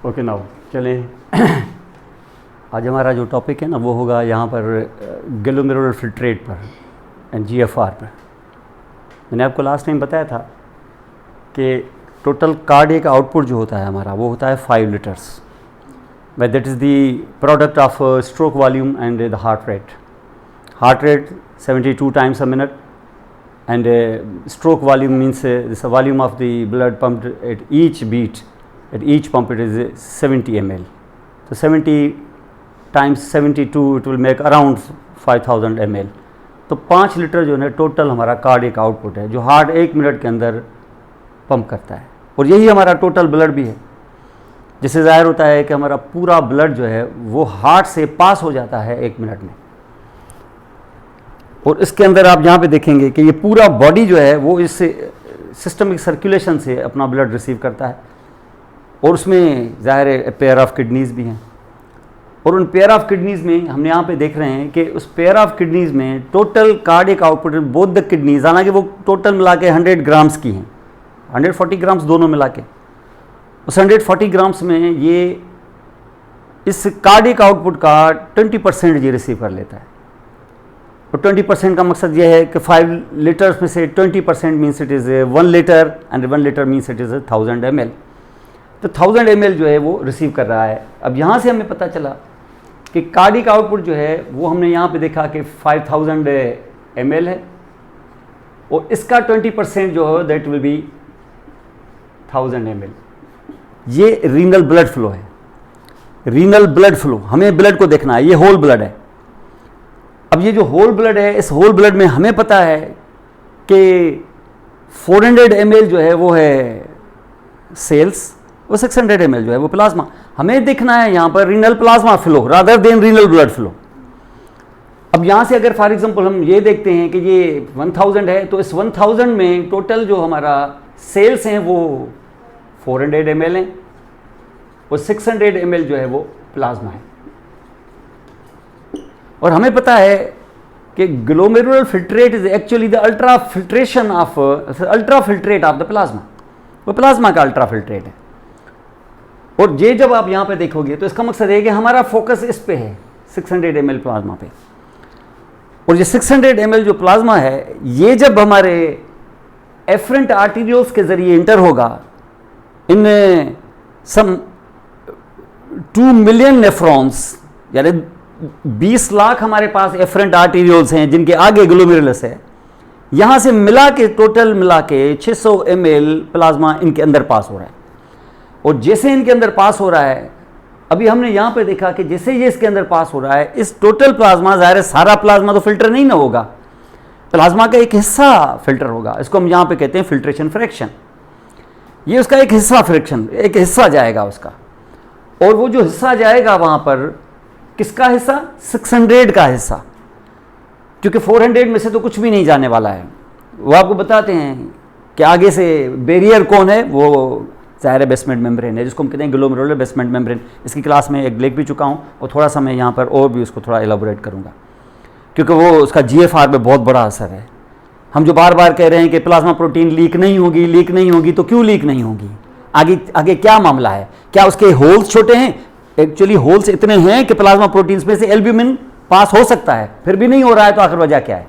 Okay now चलें। आज हमारा जो टॉपिक है ना वो होगा यहाँ पर ग्लोमेरुलर फिल्ट्रेट पर एंड जीएफआर पर। मैंने आपको लास्ट टाइम बताया था कि टोटल कार्डियक आउटपुट जो होता है हमारा वो होता है 5 litres, but that is the product of stroke volume and the heart rate. Heart rate 72 times a minute and stroke volume means this volume of the blood pumped at each beat, at each pump it is 70 ml. So 70 times 72 it will make around 5000 ml. तो 5 litre जो है total हमारा cardiac output है जो heart 1 minute के अंदर pump करता है, और यही हमारा टोटल ब्लड भी है। जिससे जाहिर होता है कि हमारा पूरा ब्लड जो है वो हार्ट से पास हो जाता है 1 मिनट में। और इसके अंदर आप यहाँ पे देखेंगे कि ये पूरा बॉडी जो है वो इस सिस्टमिक सर्कुलेशन से अपना ब्लड रिसीव करता है, और उसमें ज़ाहिर है पेयर ऑफ किडनीज़ भी हैं। और उन पेयर ऑफ किडनीज़ में हम यहाँ पे देख रहे हैं कि उस पेयर ऑफ किडनीज़ में total cardiac output both the kidneys, हालांकि वो टोटल मिला के 100 ग्राम्स की हैं, 140 ग्राम्स दोनों मिला के। उस 140 ग्राम्स में ये इस कार्डियक आउटपुट का 20% ये रिसीव कर लेता है। और 20% का मकसद ये है कि 5 लीटर्स में से 20% means it is 1 litre and 1 litre means it is 1000 ml। तो 1000 ml जो है वो रिसीव कर रहा है। अब यहाँ से हमें पता चला कि कार्डियक आउटपुट जो है वो हमने यहाँ पे देखा कि 5000 ml है, और इसका 20% जो है दैट विल बी 1000 ml। ये रीनल ब्लड फ्लो है। रीनल ब्लड फ्लो, हमें ब्लड को देखना है, ये होल ब्लड है। अब ये जो होल ब्लड है, इस होल ब्लड में हमें पता है कि 400 ml जो है वो है सेल्स, वो 600 ml जो है वो प्लाज्मा। हमें देखना है यहाँ पर renal plasma flow rather than renal blood flow. अब यहाँ से अगर फॉर एग्जांपल हम ये देखते हैं कि ये 1000 है, तो इस 1000 में टोटल जो हमारा सेल्स हैं वो 400 ml हैं, और 600 ml जो है वो प्लाज्मा है। और हमें पता है कि glomerular filtrate is actually the ultra filtrate of the plasma. वो प्लाज्मा का अल्ट्रा फिल्ट्रेट है। और ये जब आप यहाँ पे देखोगे तो इसका मकसद है कि हमारा फोकस इस पे है 600 ml प्लाज्मा पे। और ये 600 ml जो प्लाज्मा है ये जब हमारे एफरेंट आर्टीरियोल्स के जरिए इंटर होगा इन सम 2 मिलियन नेफ्रॉन्स, यानी 20 लाख हमारे पास एफरेंट आर्टीरियोल्स हैं जिनके आगे ग्लोमेरुलस है। यहाँ से मिला के टोटल मिला के 600 ml प्लाज्मा इनके अंदर पास हो रहा है। और जैसे इनके अंदर पास हो रहा है, अभी हमने यहाँ पे देखा कि जैसे ये इसके अंदर पास हो रहा है, इस टोटल प्लाज्मा, ज़ाहिर है सारा प्लाज्मा तो फिल्टर नहीं ना होगा, प्लाज्मा का एक हिस्सा फिल्टर होगा। इसको हम यहाँ पे कहते हैं फिल्ट्रेशन फ्रैक्शन। ये उसका एक हिस्सा फ्रैक्शन, एक हिस्सा जाएगा उसका। और वो जो हिस्सा जाएगा वहाँ पर किसका हिस्सा? 600 का हिस्सा, क्योंकि 400 में से तो कुछ भी नहीं जाने वाला है। वो आपको बताते हैं कि आगे से बैरियर कौन है, वो ज़ाहिर है बेसमेंट मेम्ब्रेन है, जिसको हम कहते हैं ग्लोमेरुलर बेसमेंट मेम्ब्रेन। इसकी क्लास में एक लिख भी चुका हूँ, और थोड़ा सा मैं यहाँ पर और भी उसको थोड़ा एलाबोरेट करूँगा, क्योंकि वो उसका जीएफआर में बहुत बड़ा असर है। हम जो बार बार कह रहे हैं कि प्लाज्मा प्रोटीन लीक नहीं होगी, तो क्यों लीक नहीं होगी? आगे क्या मामला है? क्या उसके होल्स छोटे हैं? एक्चुअली होल्स इतने हैं कि प्लाज्मा प्रोटीन्स में से एल्ब्यूमिन पास हो सकता है, फिर भी नहीं हो रहा है। तो आखिर वजह क्या है?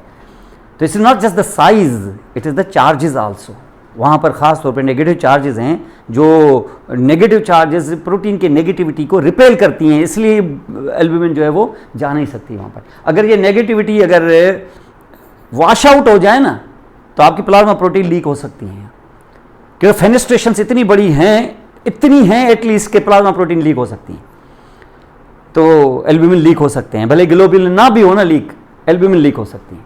तो it's not just the size, it is the charges also. वहाँ पर ख़ास तौर पे नेगेटिव चार्जेस हैं, जो नेगेटिव चार्जेस प्रोटीन की नेगेटिविटी को रिपेल करती हैं, इसलिए एल्ब्यूमिन जो है वो जा नहीं सकती वहाँ पर। अगर ये नेगेटिविटी अगर वॉश आउट हो जाए ना, तो आपकी प्लाज्मा प्रोटीन लीक हो सकती हैं, क्योंकि फेनेस्ट्रेशंस इतनी बड़ी हैं, इतनी हैं एटलीस्ट कि प्लाज्मा प्रोटीन लीक हो सकती हैं। तो एल्ब्यूमिन लीक हो सकते हैं, भले ग्लोबुलिन ना भी हो ना लीक, एल्ब्यूमिन लीक हो सकती हैं,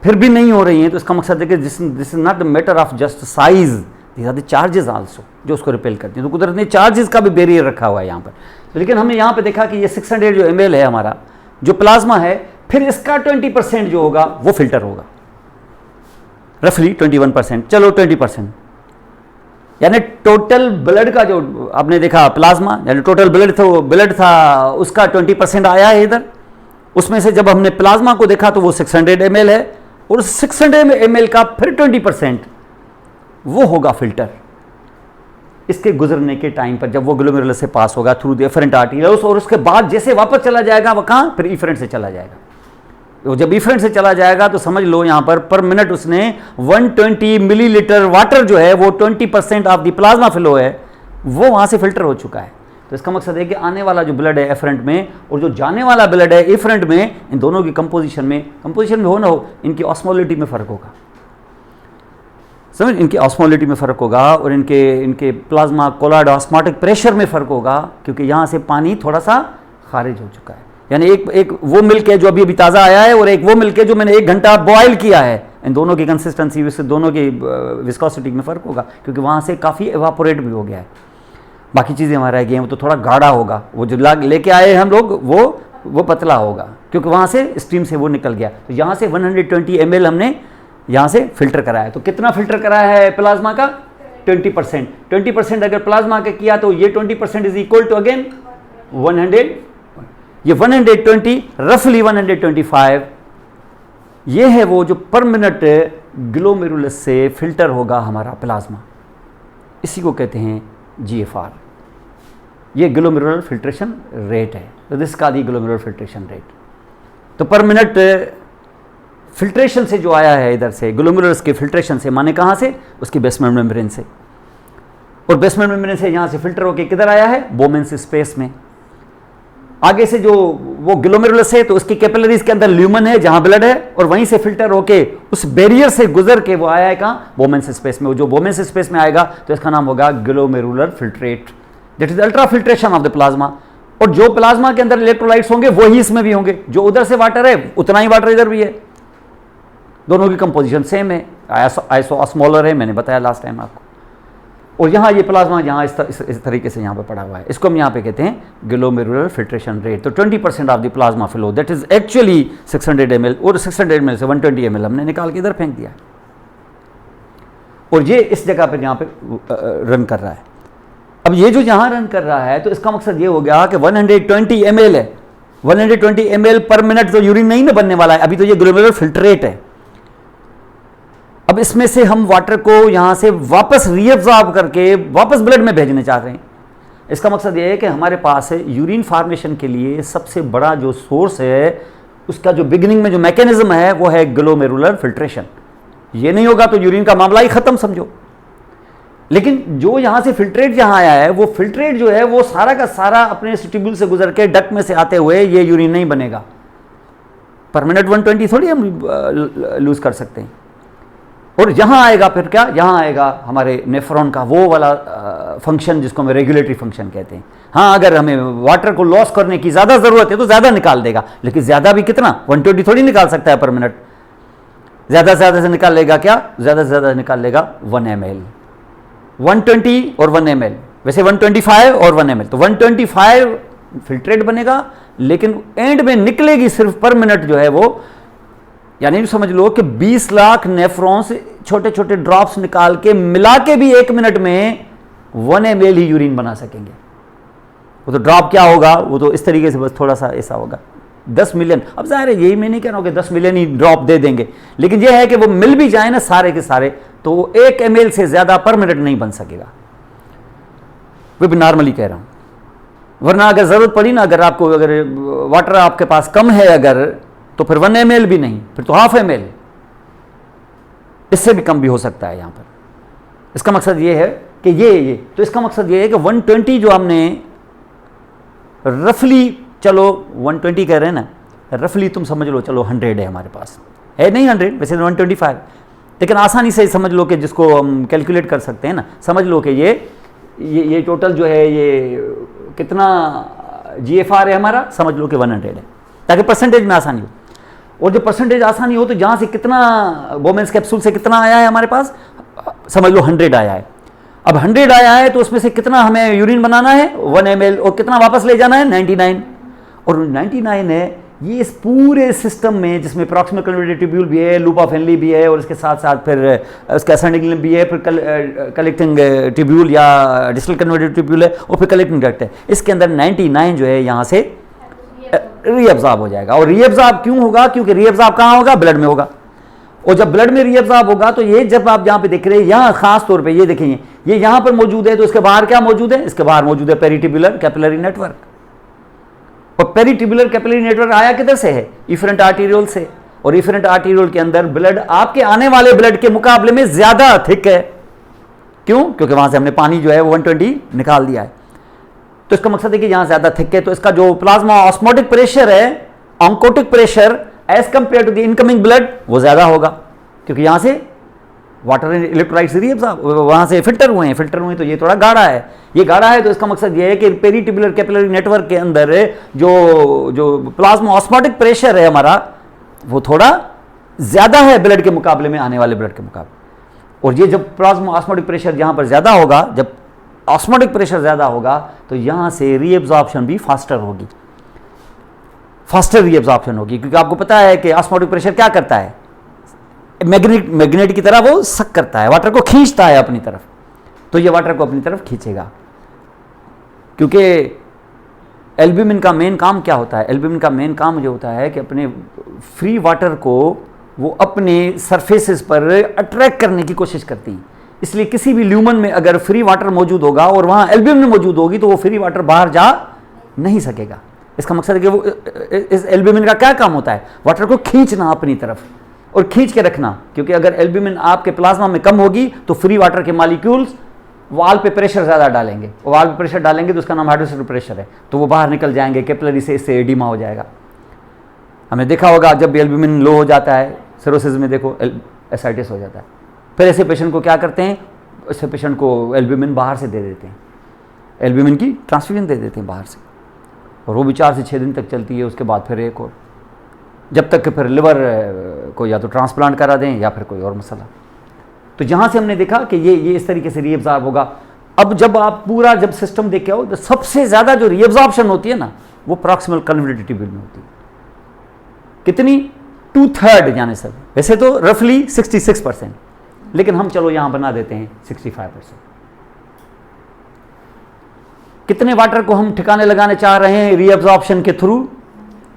फिर भी नहीं हो रही हैं। तो इसका मकसद है कि this is not the matter of just size, these are the charges also जो उसको रिपेल करती हैं। तो कुदरत ने चार्जेस का भी बैरियर रखा हुआ है यहाँ पर। तो लेकिन हमने यहाँ पे देखा कि ये 600 जो ml है हमारा जो प्लाज्मा है, फिर इसका 20% जो होगा वो फिल्टर होगा, रफली 21%, चलो 20%, यानी टोटल ब्लड का जो आपने देखा प्लाज्मा, यानी टोटल ब्लड था उसका 20% आया है इधर। उसमें से जब हमने प्लाज्मा को देखा तो वो 600 ml है, और उस 600 ml का फिर 20% वो होगा फिल्टर। इसके गुजरने के टाइम पर जब वो ग्लोमेरुलस से पास होगा थ्रू द एफरेंट आर्टेरियल्स, और उसके बाद जैसे वापस चला जाएगा वो कहाँ, फिर इफरेंट से चला जाएगा। तो जब इफरेंट से चला जाएगा तो समझ लो यहाँ पर मिनट उसने 120 मिलीलीटर वाटर जो है वो 20% ऑफ द प्लाज्मा फ्लो है वो वहाँ से फिल्टर हो चुका है। तो इसका मकसद है कि आने वाला जो ब्लड है एफरेंट में और जो जाने वाला ब्लड है इफरेंट में, इन दोनों की कंपोजिशन में हो ना हो, इनकी ऑस्मोलिटी में फ़र्क होगा। समझ, इनकी ऑस्मोलिटी में फ़र्क होगा और इनके प्लाज्मा कोलॉइड ऑस्मोटिक प्रेशर में फ़र्क होगा, क्योंकि यहाँ से पानी थोड़ा सा खारिज हो चुका है। यानी एक वो मिल्क है जो अभी ताज़ा आया है और एक वो मिल्क है जो मैंने 1 घंटा बॉयल किया है। इन दोनों की कंसिस्टेंसी से दोनों की विस्कोसिटी में फ़र्क होगा, क्योंकि वहाँ से काफ़ी एवापोरेट भी हो गया है। बाकी चीज़ें हमारा रह गई हैं, वो तो थोड़ा गाढ़ा होगा, वो जो लेके आए हम लोग वो पतला होगा, क्योंकि वहाँ से स्टीम से वो निकल गया। तो यहाँ से 120 ml हमने यहाँ से फिल्टर कराया। तो कितना फिल्टर कराया है प्लाज्मा का, 20%। 20% अगर प्लाज्मा का किया तो ये 20% इज इक्वल टू अगेन 100, ये 120 रफली 125, ये है वो जो पर मिनट ग्लोमेरुलस से फिल्टर होगा हमारा प्लाज्मा। इसी को कहते हैं GFR। ये ग्लोमेरुलर फिल्ट्रेशन रेट है। तो दिस का दी ग्लोमेरुलर फिल्ट्रेशन रेट। तो पर मिनट फिल्ट्रेशन से जो आया है इधर से ग्लोमेरुलस के फिल्ट्रेशन से, माने कहाँ से, उसकी बेसमेंट मेम्ब्रेन से, और बेसमेंट मेम्ब्रेन से यहाँ से फिल्टर होके किधर आया है, बोमेन्स स्पेस में। आगे से जो वो ग्लोमेरुलस है तो उसकी कैपिलरीज के अंदर ल्यूमन है जहाँ ब्लड है, और वहीं से फिल्टर होके उस बैरियर से गुजर के वो आया है कहाँ, बोमेन्स स्पेस में। जो बोमेन्स स्पेस में आएगा तो इसका नाम होगा glomerular filtrate, that is ultra filtration of the plasma. और जो प्लाज्मा के अंदर इलेक्ट्रोलाइट्स होंगे वही इसमें भी होंगे, जो उधर से वाटर है उतना ही वाटर इधर भी है, दोनों की कंपोजिशन सेम है, आइसोस्मोलर है, मैंने बताया लास्ट टाइम आपको। और यहाँ ये प्लाज्मा यहाँ इस तरीके से यहाँ पे पड़ा हुआ है, इसको हम यहाँ पे कहते हैं ग्लोमेरुलर फिल्ट्रेशन रेट। तो 20% of the plasma flow that is actually 600 ml, और 600 ml से 120 ml हमने निकाल के इधर फेंक दिया, और ये इस जगह पर यहाँ पे रन कर रहा है। अब ये जो यहाँ रन कर रहा है तो इसका मकसद ये हो गया कि 120 ml है, 120 ml पर मिनट तो यूरिन नहीं ना बनने वाला है, अभी तो ये ग्लोमेरुलर फिल्ट्रेट है। अब इसमें से हम वाटर को यहाँ से वापस रीअब्जॉर्ब करके वापस ब्लड में भेजने चाहते हैं। इसका मकसद ये है कि हमारे पास यूरिन फार्मेशन के लिए सबसे बड़ा जो सोर्स है, उसका जो बिगिनिंग में जो मैकेनिज्म है वो है ग्लोमेरुलर फिल्ट्रेशन। ये नहीं होगा तो यूरिन का मामला ही खत्म समझो। लेकिन जो यहाँ से फिल्ट्रेट जहाँ आया है, वो फिल्ट्रेट जो है वो सारा का सारा अपने ट्यूब्यूल से गुजर के डक्ट में से आते हुए ये यूरिन नहीं बनेगा। पर मिनट 120 थोड़ी हम लूज कर सकते हैं। और यहाँ आएगा फिर क्या, यहाँ आएगा हमारे नेफ्रॉन का वो वाला फंक्शन जिसको हम रेगुलेटरी फंक्शन कहते हैं। हाँ, अगर हमें वाटर को लॉस करने की ज़्यादा ज़रूरत है तो ज़्यादा निकाल देगा, लेकिन ज़्यादा भी कितना, 120 थोड़ी निकाल सकता है पर मिनट। ज़्यादा से ज़्यादा से निकाल लेगा क्या, ज़्यादा से ज़्यादा निकाल लेगा 1 ml, 120 और 1 ml, वैसे 125 और 1 ml। तो 125 फिल्ट्रेट बनेगा, लेकिन एंड में निकलेगी सिर्फ पर मिनट जो है वो, यानी समझ लो कि 20 लाख नेफ्रॉन्स छोटे छोटे ड्रॉप्स निकाल के मिला के भी 1 मिनट में 1 ml ही यूरिन बना सकेंगे। वो तो ड्रॉप क्या होगा, वो तो इस तरीके से बस थोड़ा सा ऐसा होगा, 10 मिलियन। अब जाहिर है यही मैं नहीं कह रहा हूँ कि 10 मिलियन ही ड्रॉप दे देंगे, लेकिन ये है कि वो मिल भी जाए ना सारे के सारे, तो 1 ml से ज़्यादा पर मिनट नहीं बन सकेगा। वो भी नॉर्मली कह रहा हूँ, वरना अगर ज़रूरत पड़ी ना, अगर आपको अगर वाटर आपके पास कम है अगर, तो फिर 1 ml भी नहीं, फिर तो ½ ml, इससे भी कम भी हो सकता है यहाँ पर। इसका मकसद ये है कि ये तो इसका मकसद ये है कि 120 जो हमने रफली, चलो 120 कह रहे हैं ना, रफली तुम समझ लो, चलो 100 है हमारे पास, है नहीं 100, वैसे 125, लेकिन आसानी से समझ लो कि जिसको हम कैलकुलेट कर सकते हैं ना, समझ लो कि ये टोटल जो है ये कितना GFR है हमारा, समझ लो कि 100 है, ताकि परसेंटेज में आसानी हो। और जो परसेंटेज आसानी हो तो जहाँ से कितना बोमेन्स कैप्सूल से कितना आया है हमारे पास, समझ लो 100 आया है। अब 100 आया है तो उसमें से कितना हमें यूरिन बनाना है, 1 ml, और कितना वापस ले जाना है, 99। और 99 है ये इस पूरे सिस्टम में, जिसमें प्रॉक्सिमल कन्वर्टेड ट्यूब्यूल भी है, लूप ऑफ हेनली भी है, और इसके साथ साथ फिर उसका असेंडिंग लिम्ब भी है, फिर कलेक्टिंग ट्यूब्यूल या डिस्टल कन्वर्टेड ट्यूब्यूल है, और फिर कलेक्टिंग डक्ट है। इसके अंदर 99 जो है यहाँ से रीअब्जॉर्ब हो जाएगा। और रीअब्जॉर्ब क्यों होगा, क्योंकि रीअब्जॉर्ब कहाँ होगा, ब्लड में होगा। और जब ब्लड में रीअब्जॉर्ब होगा तो ये जब आप यहां पे देख रहे हैं, यहां खास तौर पे ये देखेंगे, ये यहां पर मौजूद है, तो इसके बाहर क्या मौजूद है, इसके बाहर मौजूद है पेरिटिबुलर कैपिलरी नेटवर्क। और पेरिटिबुलर कैपिलरी नेटवर्क आया किधर से है, इफरेंट आर्टीरियोल से। और इफरेंट आर्टीरियोल के अंदर ब्लड आपके आने वाले ब्लड के मुकाबले में ज्यादा थिक है। क्यों? क्योंकि वहां से हमने पानी जो है वो 120 निकाल दिया है। तो इसका मकसद है कि यहां ज्यादा थिक है, तो इसका जो प्लाज्मा ऑस्मोटिक प्रेशर है, oncotic pressure as compare to the incoming blood, वो ज्यादा होगा, क्योंकि यहां से वाटर इलेक्ट्रोलाइट्स वहां से फिल्टर हुए तो ये थोड़ा गाढ़ा है। ये गाढ़ा है तो इसका मकसद ये है कि पेरिटिबुलर कैपिलरी नेटवर्क के अंदर जो प्लाज्मा ऑस्मोटिक प्रेशर है हमारा, वो थोड़ा ज्यादा है ब्लड के मुकाबले में, आने वाले ब्लड के मुकाबले। और ये जब प्लाज्मा ऑस्मोटिक प्रेशर यहां पर ज्यादा होगा, जब ऑस्मोटिक प्रेशर ज्यादा होगा, तो यहां से रीअब्जॉर्प्शन भी फास्टर होगी, फास्टर रीअब्जॉर्प्शन होगी। क्योंकि आपको पता है कि ऑस्मोटिक प्रेशर क्या करता है, मैग्नेट की तरह वो सक करता है, वाटर को खींचता है अपनी तरफ। तो ये वाटर को अपनी तरफ खींचेगा। क्योंकि एल्ब्यूमिन का मेन काम क्या होता है, एल्ब्यूमिन का मेन काम जो होता है कि अपने फ्री वाटर को वो अपने सरफेसेस पर अट्रैक्ट करने की कोशिश करती है। इसलिए किसी भी ल्यूमन में अगर फ्री वाटर मौजूद होगा और वहां एल्ब्यूमिन मौजूद होगी, तो वो फ्री वाटर बाहर जा नहीं सकेगा। इसका मकसद है कि वो इस एल्ब्यूमिन का क्या काम होता है, वाटर को खींचना अपनी तरफ और खींच के रखना। क्योंकि अगर एल्ब्यूमिन आपके प्लाज्मा में कम होगी तो फ्री वाटर के मॉलिक्यूल्स वाल पे प्रेशर ज्यादा डालेंगे, और वाल पे प्रेशर डालेंगे तो उसका नाम हाइड्रोस्टैटिक प्रेशर है, तो वो बाहर निकल जाएंगे कैपिलरी से, इससे एडिमा हो जाएगा। हमने देखा होगा जब एल्ब्यूमिन लो हो जाता है सिरोसिस में, देखो एसाइटिस हो जाता है, फिर ऐसे पेशेंट को क्या करते हैं, ऐसे पेशेंट को एल्ब्यूमिन बाहर से दे देते हैं, एल्ब्यूमिन की ट्रांसफ्यूजन दे देते हैं बाहर से, और वो भी 4 से 6 दिन तक चलती है। उसके बाद फिर एक और, जब तक कि फिर लिवर को या तो ट्रांसप्लांट करा दें या फिर कोई और मसला। तो जहाँ से हमने देखा कि ये इस तरीके से रीअब्जॉर्ब होगा। अब जब आप पूरा जब सिस्टम देख के आओ, तो सबसे ज़्यादा जो रीअब्जॉर्प्शन होती है ना, वो प्रॉक्सिमल कन्वोल्यूटेड ट्यूब्यूल में होती है। कितनी? 2/3 यानी सब, वैसे तो रफली 66%, लेकिन हम चलो यहाँ बना देते हैं 65%। कितने वाटर को हम ठिकाने लगाने चाह रहे हैं रीअब्जॉर्प्शन के थ्रू?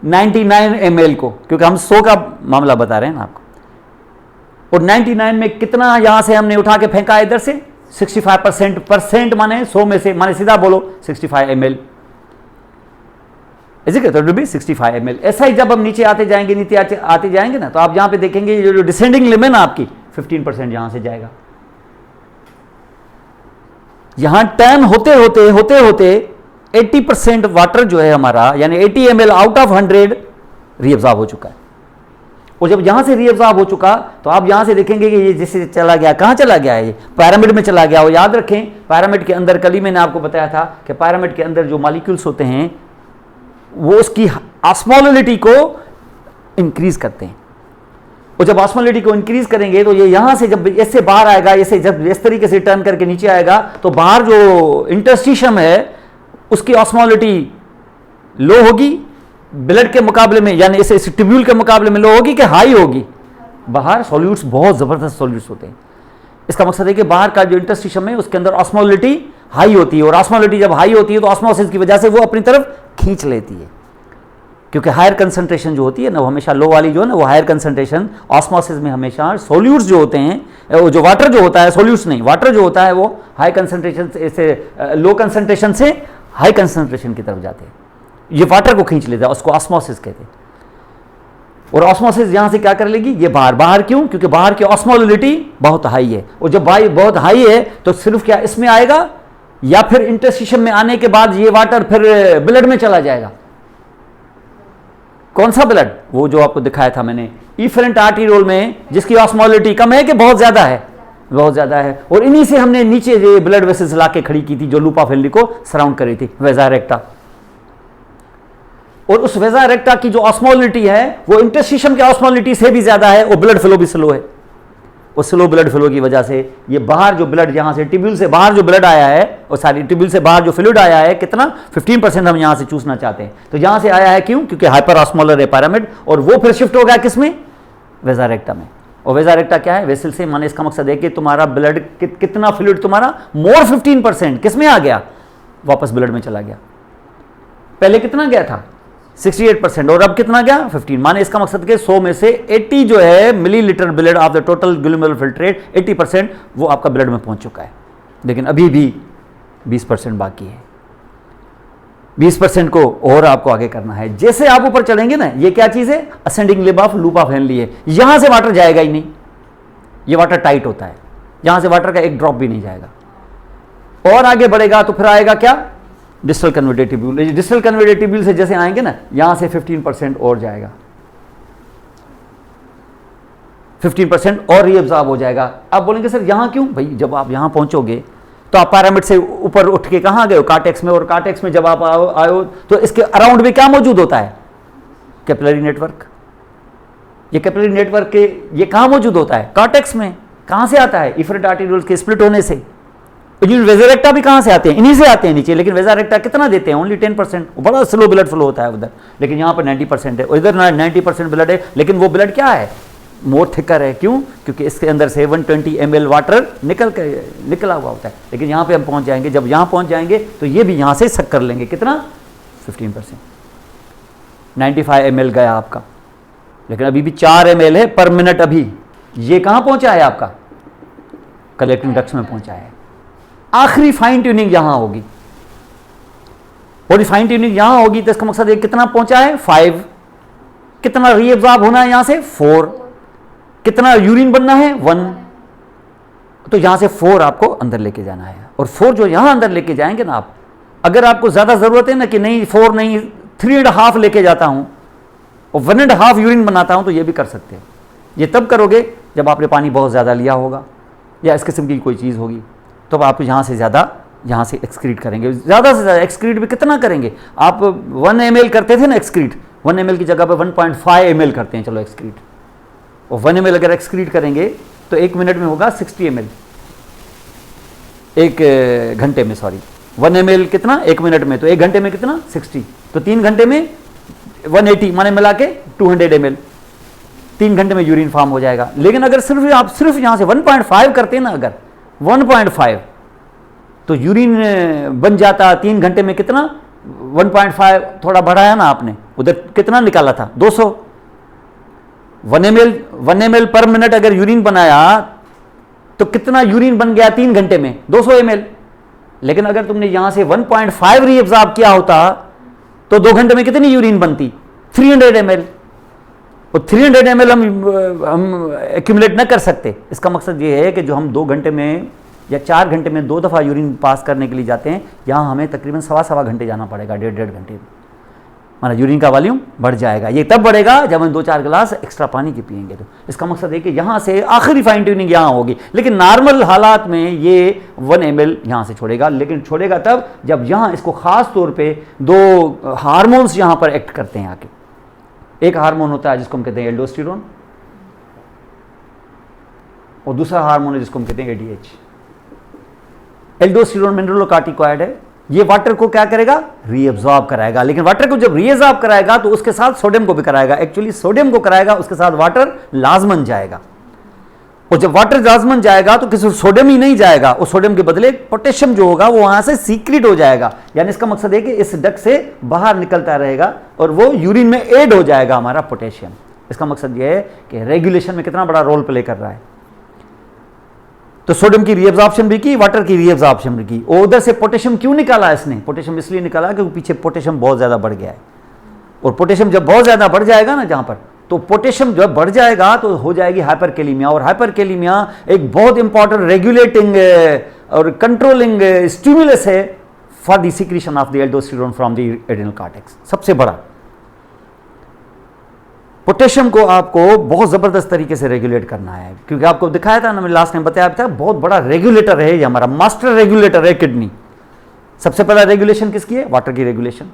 99 ml को, क्योंकि हम 100 का मामला बता रहे हैं ना आपको। और 99 में कितना यहां से हमने उठा के फेंका इधर से? 65% माने 100 में से, माने सीधा बोलो 65 ml, तो भी 65 ml। ऐसा ही जब हम नीचे आते जाएंगे आते जाएंगे ना, तो आप यहां पे देखेंगे जो डिसेंडिंग लिमिट ना आपकी 15% यहां से जाएगा। यहां 10 होते 80% वाटर जो है हमारा, यानी 80 ml आउट ऑफ 100 रीअब्जॉर्ब हो चुका है। और जब यहां से रीअब्जॉर्ब हो चुका, तो आप यहां से देखेंगे कि ये जिससे चला गया, कहां चला गया है, ये पैरामिड में चला गया। और याद रखें, पैरामिड के अंदर, कल ही मैंने आपको बताया था कि पैरामिड के अंदर जो मॉलिक्यूल्स होते हैं वो उसकी ऑस्मोलिटी को इंक्रीज करते हैं। और जब ऑस्मोलिटी को इंक्रीज करेंगे तो ये यहां से जब इससे बाहर आएगा, इसे जब इस तरीके से टर्न करके नीचे आएगा, तो बाहर जो इंटरस्टिशियम है उसकी ऑस्मोलिटी लो होगी ब्लड के मुकाबले में, यानी इस ट्यूब्यूल के मुकाबले में लो होगी कि हाई होगी। बाहर सॉल्यूट्स बहुत जबरदस्त सॉल्यूट्स होते हैं। इसका मकसद है कि बाहर का जो इंटरस्टिशियम है उसके अंदर ऑस्मोलिटी हाई होती है, और ऑस्मोलिटी जब हाई होती है तो ऑस्मोसिस की वजह से वो अपनी तरफ खींच लेती है। क्योंकि हायर कंसंट्रेशन जो होती है ना, वो हमेशा लो वाली जो है ना, वो हायर कंसंट्रेशन ऑस्मोसिस में हमेशा सॉल्यूट्स जो होते हैं, वो जो वाटर जो होता है, सॉल्यूट्स नहीं, वाटर जो होता है वो हाई कंसंट्रेशन से लो कंसंट्रेशन से हाई कंसंट्रेशन की तरफ जाते हैं। ये वाटर को खींच लेता है, उसको ऑस्मोसिस कहते हैं। और ऑस्मोसिस यहां से क्या कर लेगी, ये बाहर क्यों? क्योंकि बाहर की ऑस्मोलिटी बहुत हाई है, और जब बहुत हाई है तो सिर्फ क्या इसमें आएगा, या फिर इंटरस्टिशियम में आने के बाद ये वाटर फिर ब्लड में चला जाएगा। कौन सा ब्लड? वो जो आपको दिखाया था मैंने, इफरेंट आर्टीरियोल में, जिसकी ऑस्मोलिटी कम है कि बहुत ज्यादा है, बहुत ज्यादा है। और इन्हीं से हमने नीचे ये ब्लड वेसल्स लाके खड़ी की थी जो लूपा फेल्ली को सराउंड करी थी, वेजा रेक्टा। और उस वेजा रेक्टा की जो ऑस्मोलिटी है वो इंटरस्टिशियम की ऑस्मोलिटी से भी ज्यादा है, और ब्लड फ्लो भी स्लो है। उस स्लो ब्लड फ्लो की वजह से ये बाहर जो ब्लड, यहां से ट्यूब्यूल से बाहर जो ब्लड आया है, और सारी ट्यूब्यूल से बाहर जो फ्लूइड आया है, कितना 15% हम यहां से चूसना चाहते हैं, तो यहां से आया है क्यों? क्योंकि हाइपर ऑस्मोलर है पैरामिड, और वो फिर शिफ्ट हो गया किसमें? वेजा रेक्टा में। और वेजा रेक्टा क्या है? वेसल से, माने इसका मकसद है कि तुम्हारा ब्लड कितना फ्लूइड तुम्हारा मोर 15% किसमें आ गया? वापस ब्लड में चला गया। पहले कितना गया था? 68%। और अब कितना गया 15। माने इसका मकसद कि 100 में से 80 जो है millilitre blood of the total glomerular filtrate, 80% वो आपका ब्लड में पहुंच चुका है। लेकिन अभी भी 20% बाकी है। 20% को और आपको आगे करना है। जैसे आप ऊपर चढ़ेंगे ना, ये क्या चीज है, ascending lib of loop of Henley है। यहां से वाटर जाएगा ही नहीं, ये वाटर टाइट होता है, यहां से वाटर का एक ड्रॉप भी नहीं जाएगा। और आगे बढ़ेगा तो फिर आएगा क्या, distal converted tubule. Distal converted tubule से जैसे आएंगे ना, यहां से 15% और जाएगा, 15% और रीअब्सॉर्ब हो जाएगा। आप बोलेंगे सर यहां क्यों, भाई जब आप यहां पहुंचोगे तो आप पैरामिड से ऊपर उठ के कहां गए हो, कार्टेक्स में। और कार्टेक्स में जब आप आयो तो इसके अराउंड में क्या मौजूद होता है, कैपिलरी नेटवर्क। ये कैपिलरी नेटवर्क के ये कहां मौजूद होता है, कार्टेक्स में। कहां से आता है, इफरेंट आर्टेरियोल्स के स्प्लिट होने से। वेज़ा भी कहां से आते हैं, इन्हीं से आते हैं नीचे। लेकिन वेज़ा कितना देते हैं, ओनली 10%। बड़ा स्लो ब्लड फ्लो होता है उधर, लेकिन यहां पर 90% है। इधर 90% ब्लड है, लेकिन वो ब्लड क्या है, मोर थिकर है। क्यों, क्योंकि इसके अंदर से 120 ml वाटर निकला हुआ होता है। लेकिन यहां पे हम पहुंच जाएंगे, जब यहां पहुंच जाएंगे तो ये भी यहां से सक कर लेंगे। कितना, 15%। 95 ml गया आपका, लेकिन अभी भी 4 ml है पर मिनट। अभी ये कहां पहुंचा है आपका, कलेक्टिंग डक्ट्स में पहुंचा है। आखिरी फाइन ट्यूनिंग यहां होगी, और फाइन ट्यूनिंग यहां होगी तो इसका मकसद है कितना पहुंचा है, 5। कितना रीअब्सॉर्ब होना है यहां से, 4। कितना यूरिन बनना है, 1। तो यहां से 4 आपको अंदर लेके जाना है। और 4 जो यहां अंदर लेके जाएंगे ना आप, अगर आपको ज्यादा जरूरत है ना कि नहीं 4 नहीं 3.5 लेके जाता हूं और 1.5 यूरिन बनाता हूं, तो ये भी कर सकते हैं। ये तब करोगे जब आपने पानी बहुत ज्यादा लिया होगा या इस किस्म की कोई चीज होगी, तो आप यहां से ज्यादा यहां से एक्सक्रीट करेंगे। ज्यादा से ज्यादा एक्सक्रीट भी कितना करेंगे आप, 1 ml करते थे ना एक्सक्रीट, 1 ml की जगह पे 1.5 ml करते हैं, चलो एक्सक्रीट। और 1 ml अगर एक्सक्रीट करेंगे तो 1 मिनट में होगा 60 ml, 1 घंटे में, सॉरी 1 ml कितना 1 मिनट में, तो 1 घंटे में कितना 60, तो 3 घंटे में 180, माने मिला के 200 ml 3 घंटे में यूरिन फॉर्म हो जाएगा। लेकिन अगर आप सिर्फ यहां से 1.5 करते हैं ना, अगर 1.5 तो यूरिन बन जाता 3 घंटे में कितना, 1.5 थोड़ा बढ़ाया ना आपने, उधर कितना निकाला था 200। 1 ml पर मिनट अगर यूरिन बनाया तो कितना यूरिन बन गया 3 घंटे में, 200 ml। लेकिन अगर तुमने यहां से 1.5 रीअब्सॉर्ब किया होता तो 2 घंटे में कितनी यूरिन बनती, 300 ml। और 300 ml हम एक्यूमुलेट न कर सकते। इसका मकसद ये है कि जो हम 2 घंटे में या 4 घंटे में 2 दफ़ा यूरिन पास करने के लिए जाते हैं, यहाँ हमें तकरीबन सवा घंटे जाना पड़ेगा, 1.5 घंटे। माना यूरिन का वॉल्यूम बढ़ जाएगा। ये तब बढ़ेगा जब हम 2-4 गिलास एक्स्ट्रा पानी के पिएंगे। तो इसका मकसद है कि यहाँ से आखिरी फाइन ट्यूनिंग यहाँ होगी। लेकिन नॉर्मल हालात में ये 1 ml यहाँ से छोड़ेगा, लेकिन छोड़ेगा तब जब यहाँ इसको ख़ास तौर पर 2 हार्मोन्स यहाँ पर एक्ट करते हैं आके। एक हार्मोन होता है जिसको हम कहते हैं एल्डोस्टेरोन, और दूसरा हार्मोन है जिसको हम कहते हैं एडीएच। एल्डोस्टेरोन मिनरलोकार्टिकॉइड है, ये वाटर को क्या करेगा, रीअब्सॉर्ब कराएगा। लेकिन वाटर को जब रीअब्सॉर्ब कराएगा तो उसके साथ सोडियम को भी कराएगा। एक्चुअली सोडियम को कराएगा, उसके साथ वाटर लाजमन जाएगा। और जब वाटर लाजमन जाएगा तो किसी सोडियम ही नहीं जाएगा, और सोडियम के बदले पोटेशियम जो होगा वो वहां से सीक्रेट हो जाएगा। यानी इसका मकसद है कि इस डक्ट से बाहर निकलता रहेगा और वो यूरिन में ऐड हो जाएगा हमारा पोटेशियम। इसका मकसद ये है कि रेगुलेशन में कितना बड़ा रोल प्ले कर रहा है। तो सोडियम की रीअब्सॉर्प्शन भी की, वाटर की रीअब्सॉर्प्शन भी की। और उधर से पोटेशियम क्यों निकाला इसने, पोटेशियम इसलिए निकाला क्योंकि पीछे पोटेशियम बहुत ज्यादा बढ़ गया है। और पोटेशियम जब बहुत ज्यादा बढ़ जाएगा ना जहां पर, तो पोटेशियम जब बढ़ जाएगा तो हो जाएगी हाइपरकेलीमिया। और हाइपरकेलीमिया एक बहुत इंपॉर्टेंट रेगुलेटिंग और कंट्रोलिंग स्टिमुलस है for the secretion of the aldosterone from the adrenal cortex. सबसे बड़ा पोटेशियम को आपको बहुत जबरदस्त तरीके से रेगुलेट करना है, क्योंकि आपको दिखाया था ना, मैंने लास्ट में बताया था, बहुत बड़ा रेगुलेटर है ये, हमारा मास्टर रेगुलेटर है किडनी। सबसे पहला रेगुलेशन किसकी है, वाटर की रेगुलेशन,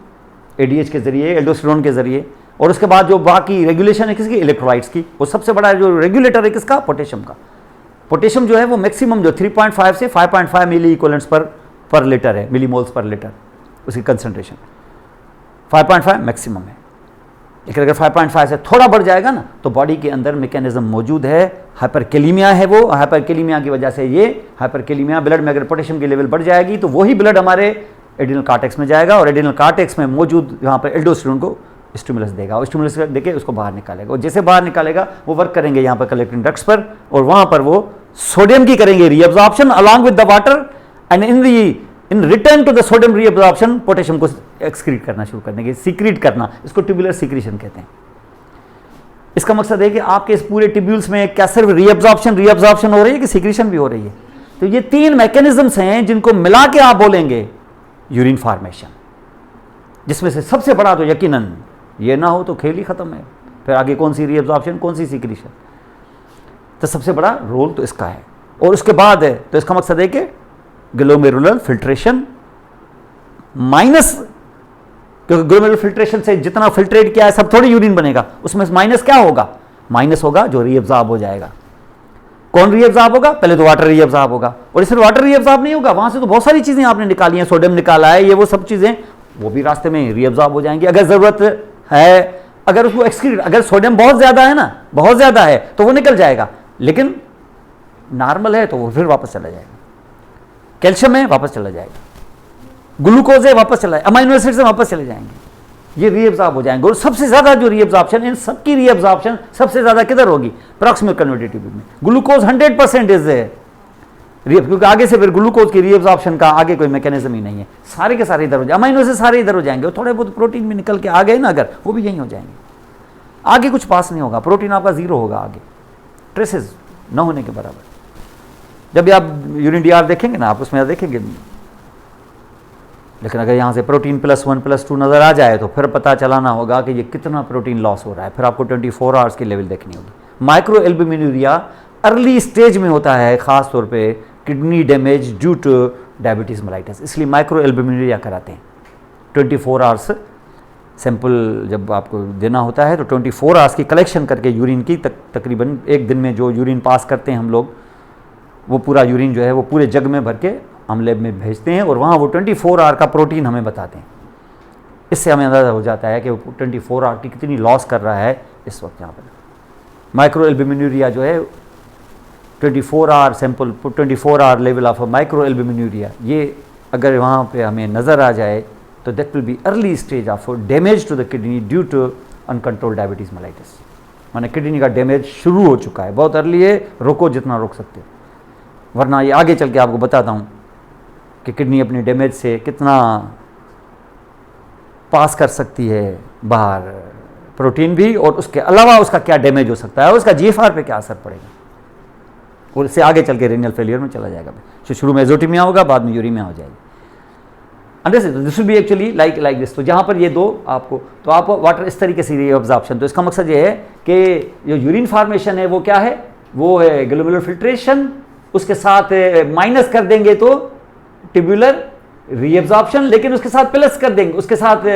एडीएच के जरिए, एल्डोस्टेरोन के जरिए। और उसके बाद जो बाकी रेगुलेशन है किसकी, इलेक्ट्रोलाइट्स की। और सबसे बड़ा जो रेगुलेटर है किसका, पोटेशियम का। पोटेशियम जो है वो मैक्सिमम जो 3.5 से 5.5 मिली इक्वलेंट्स पर लीटर है, मिलीमोल्स पर लीटर उसकी कंसंट्रेशन 5.5 मैक्सिमम है। लेकिन अगर 5.5 से थोड़ा बढ़ जाएगा ना तो बॉडी के अंदर मैकेनिज्म मौजूद है, हाइपरकेलीमिया है वो। हाइपरकेलीमिया की वजह से ये हाइपरकेलीमिया ब्लड में अगर पोटेशियम की लेवल बढ़ जाएगी तो वही ब्लड हमारे एड्रिनल कॉर्टेक्स में जाएगा और एड्रिनल कॉर्टेक्स में मौजूद यहाँ पर एल्डोस्टेरोन को स्टिमुलस देगा और स्टिमुलस देके उसको बाहर निकालेगा और जैसे बाहर निकालेगा वो वर्क करेंगे यहाँ पर कलेक्टिंग डक्ट्स पर और वहाँ पर वो सोडियम की करेंगे reabsorption along with the water and in return to the sodium reabsorption potassium को एक्सक्रीट करना शुरू कर देंगे, सीक्रीट करना, इसको ट्यूबुलर सीक्रेशन कहते हैं। इसका मकसद है कि आपके इस पूरे ट्यूब्यूल्स में क्या सिर्फ रीअब्जॉर्प्शन हो रही है कि सीक्रेशन भी हो रही है। तो ये 3 मैकेनिज्म्स हैं जिनको मिला के आप बोलेंगे यूरिन फॉर्मेशन, जिसमें से सबसे बड़ा तो यकीनन ये ना हो तो खेल ही खत्म है, फिर आगे कौन सी रीअब्जॉर्प्शन कौन सी सीक्रेशन, तो सबसे बड़ा रोल तो इसका है। और उसके बाद है तो इसका मकसद है कि ग्लोमेरुलर फिल्ट्रेशन माइनस, क्योंकि ग्लोमेरुलर फिल्ट्रेशन से जितना फिल्ट्रेट किया है सब थोड़ी यूरिन बनेगा, उसमें माइनस क्या होगा, माइनस होगा जो रीअब्जॉर्ब हो जाएगा। कौन रीअब्जॉर्ब होगा, पहले तो वाटर रीअब्जॉर्ब होगा और इसमें वाटर रीअब्जॉर्ब नहीं होगा, वहां से तो बहुत सारी चीजें आपने निकाली हैं, सोडियम निकाला है, ये वो सब चीजें वो भी रास्ते में रीअब्जॉर्ब हो जाएंगी अगर जरूरत है। अगर उसको एक्सक्रीट, अगर सोडियम बहुत ज्यादा है ना, बहुत ज्यादा है तो वो निकल जाएगा, लेकिन नॉर्मल है तो वो फिर वापस चला जाएगा। कैल्शियम है वापस चला जाएगा, ग्लूकोज है वापस चला जाएगा, अमाइनो एसिड से वापस चले जाएंगे, ये रीअब्जॉर्ब हो जाएंगे। और सबसे ज्यादा जो रीअब्जॉर्प्शन, इन सबकी रीअब्जॉर्प्शन सबसे ज्यादा किधर होगी, प्रॉक्सिमल कन्वर्टेड ट्यूब्यूल में। ग्लूकोज 100% इज क्योंकि आगे से फिर ग्लूकोज की रीअब्जॉर्प्शन का आगे कोई मैकेनिज्म ही नहीं है, सारे के सारे इधर हो जाएंगे, अमाइनो एसिड सारे इधर हो जाएंगे और थोड़े बहुत प्रोटीन भी निकल के आ गए ना अगर, वो भी यहीं हो जाएंगे, आगे कुछ पास नहीं होगा, प्रोटीन आपका जीरो होगा आगे, ट्रेसेस न होने के बराबर। जब भी आप यूरिन डीआर देखेंगे ना आप उसमें देखेंगे, लेकिन अगर यहाँ से प्रोटीन +1 +2 नज़र आ जाए तो फिर पता चलाना होगा कि ये कितना प्रोटीन लॉस हो रहा है, फिर आपको 24 आवर्स की लेवल देखनी होगी। माइक्रो एल्बुमिनुरिया अर्ली स्टेज में होता है, खास तौर पे kidney damage due two diabetes mellitus, इसलिए माइक्रो एल्बुमिनुरिया कराते हैं। 24 आवर्स सैंपल जब आपको देना होता है तो 24 आवर्स की कलेक्शन करके यूरिन की तकरीबन एक दिन में जो यूरिन पास करते हैं हम लोग, वो पूरा यूरिन जो है वो पूरे जग में भर के हम लैब में भेजते हैं और वहाँ वो 24 आवर का प्रोटीन हमें बताते हैं। इससे हमें अंदाज़ा हो जाता है कि वो 24 आवर की कितनी लॉस कर रहा है इस वक्त यहाँ पर। माइक्रो एल्बुमिनुरिया जो है 24 hour sample, 24 hour level of micro albuminuria, ये अगर वहाँ पे हमें नज़र आ जाए तो that will be early stage of damage to the kidney due to uncontrolled diabetes mellitus. माने किडनी का डैमेज शुरू हो चुका है, बहुत अर्ली है, रोको जितना रोक सकते हो, वरना ये आगे चल के आपको बताता हूँ कि किडनी अपनी डैमेज से कितना पास कर सकती है बाहर प्रोटीन भी, और उसके अलावा उसका क्या डैमेज हो सकता है, उसका जीएफआर पे क्या असर पड़ेगा, और इससे आगे चल के रीनल फेलियर में चला जाएगा। तो शुरू में एजोटीमिया होगा, बाद में यूरीमिया हो जाएगी। Understand, this will be actually like this. तो जहाँ पर ये दो आपको, तो आप वाटर इस तरीके से रीअब्जॉर्प्शन, तो इसका मकसद ये है कि जो यूरिन फॉर्मेशन है वो क्या है, वो है ग्लोमेरुलर फिल्ट्रेशन, उसके साथ माइनस कर देंगे तो ट्यूबुलर रीअब्जॉर्प्शन, लेकिन उसके साथ प्लस कर देंगे, उसके साथ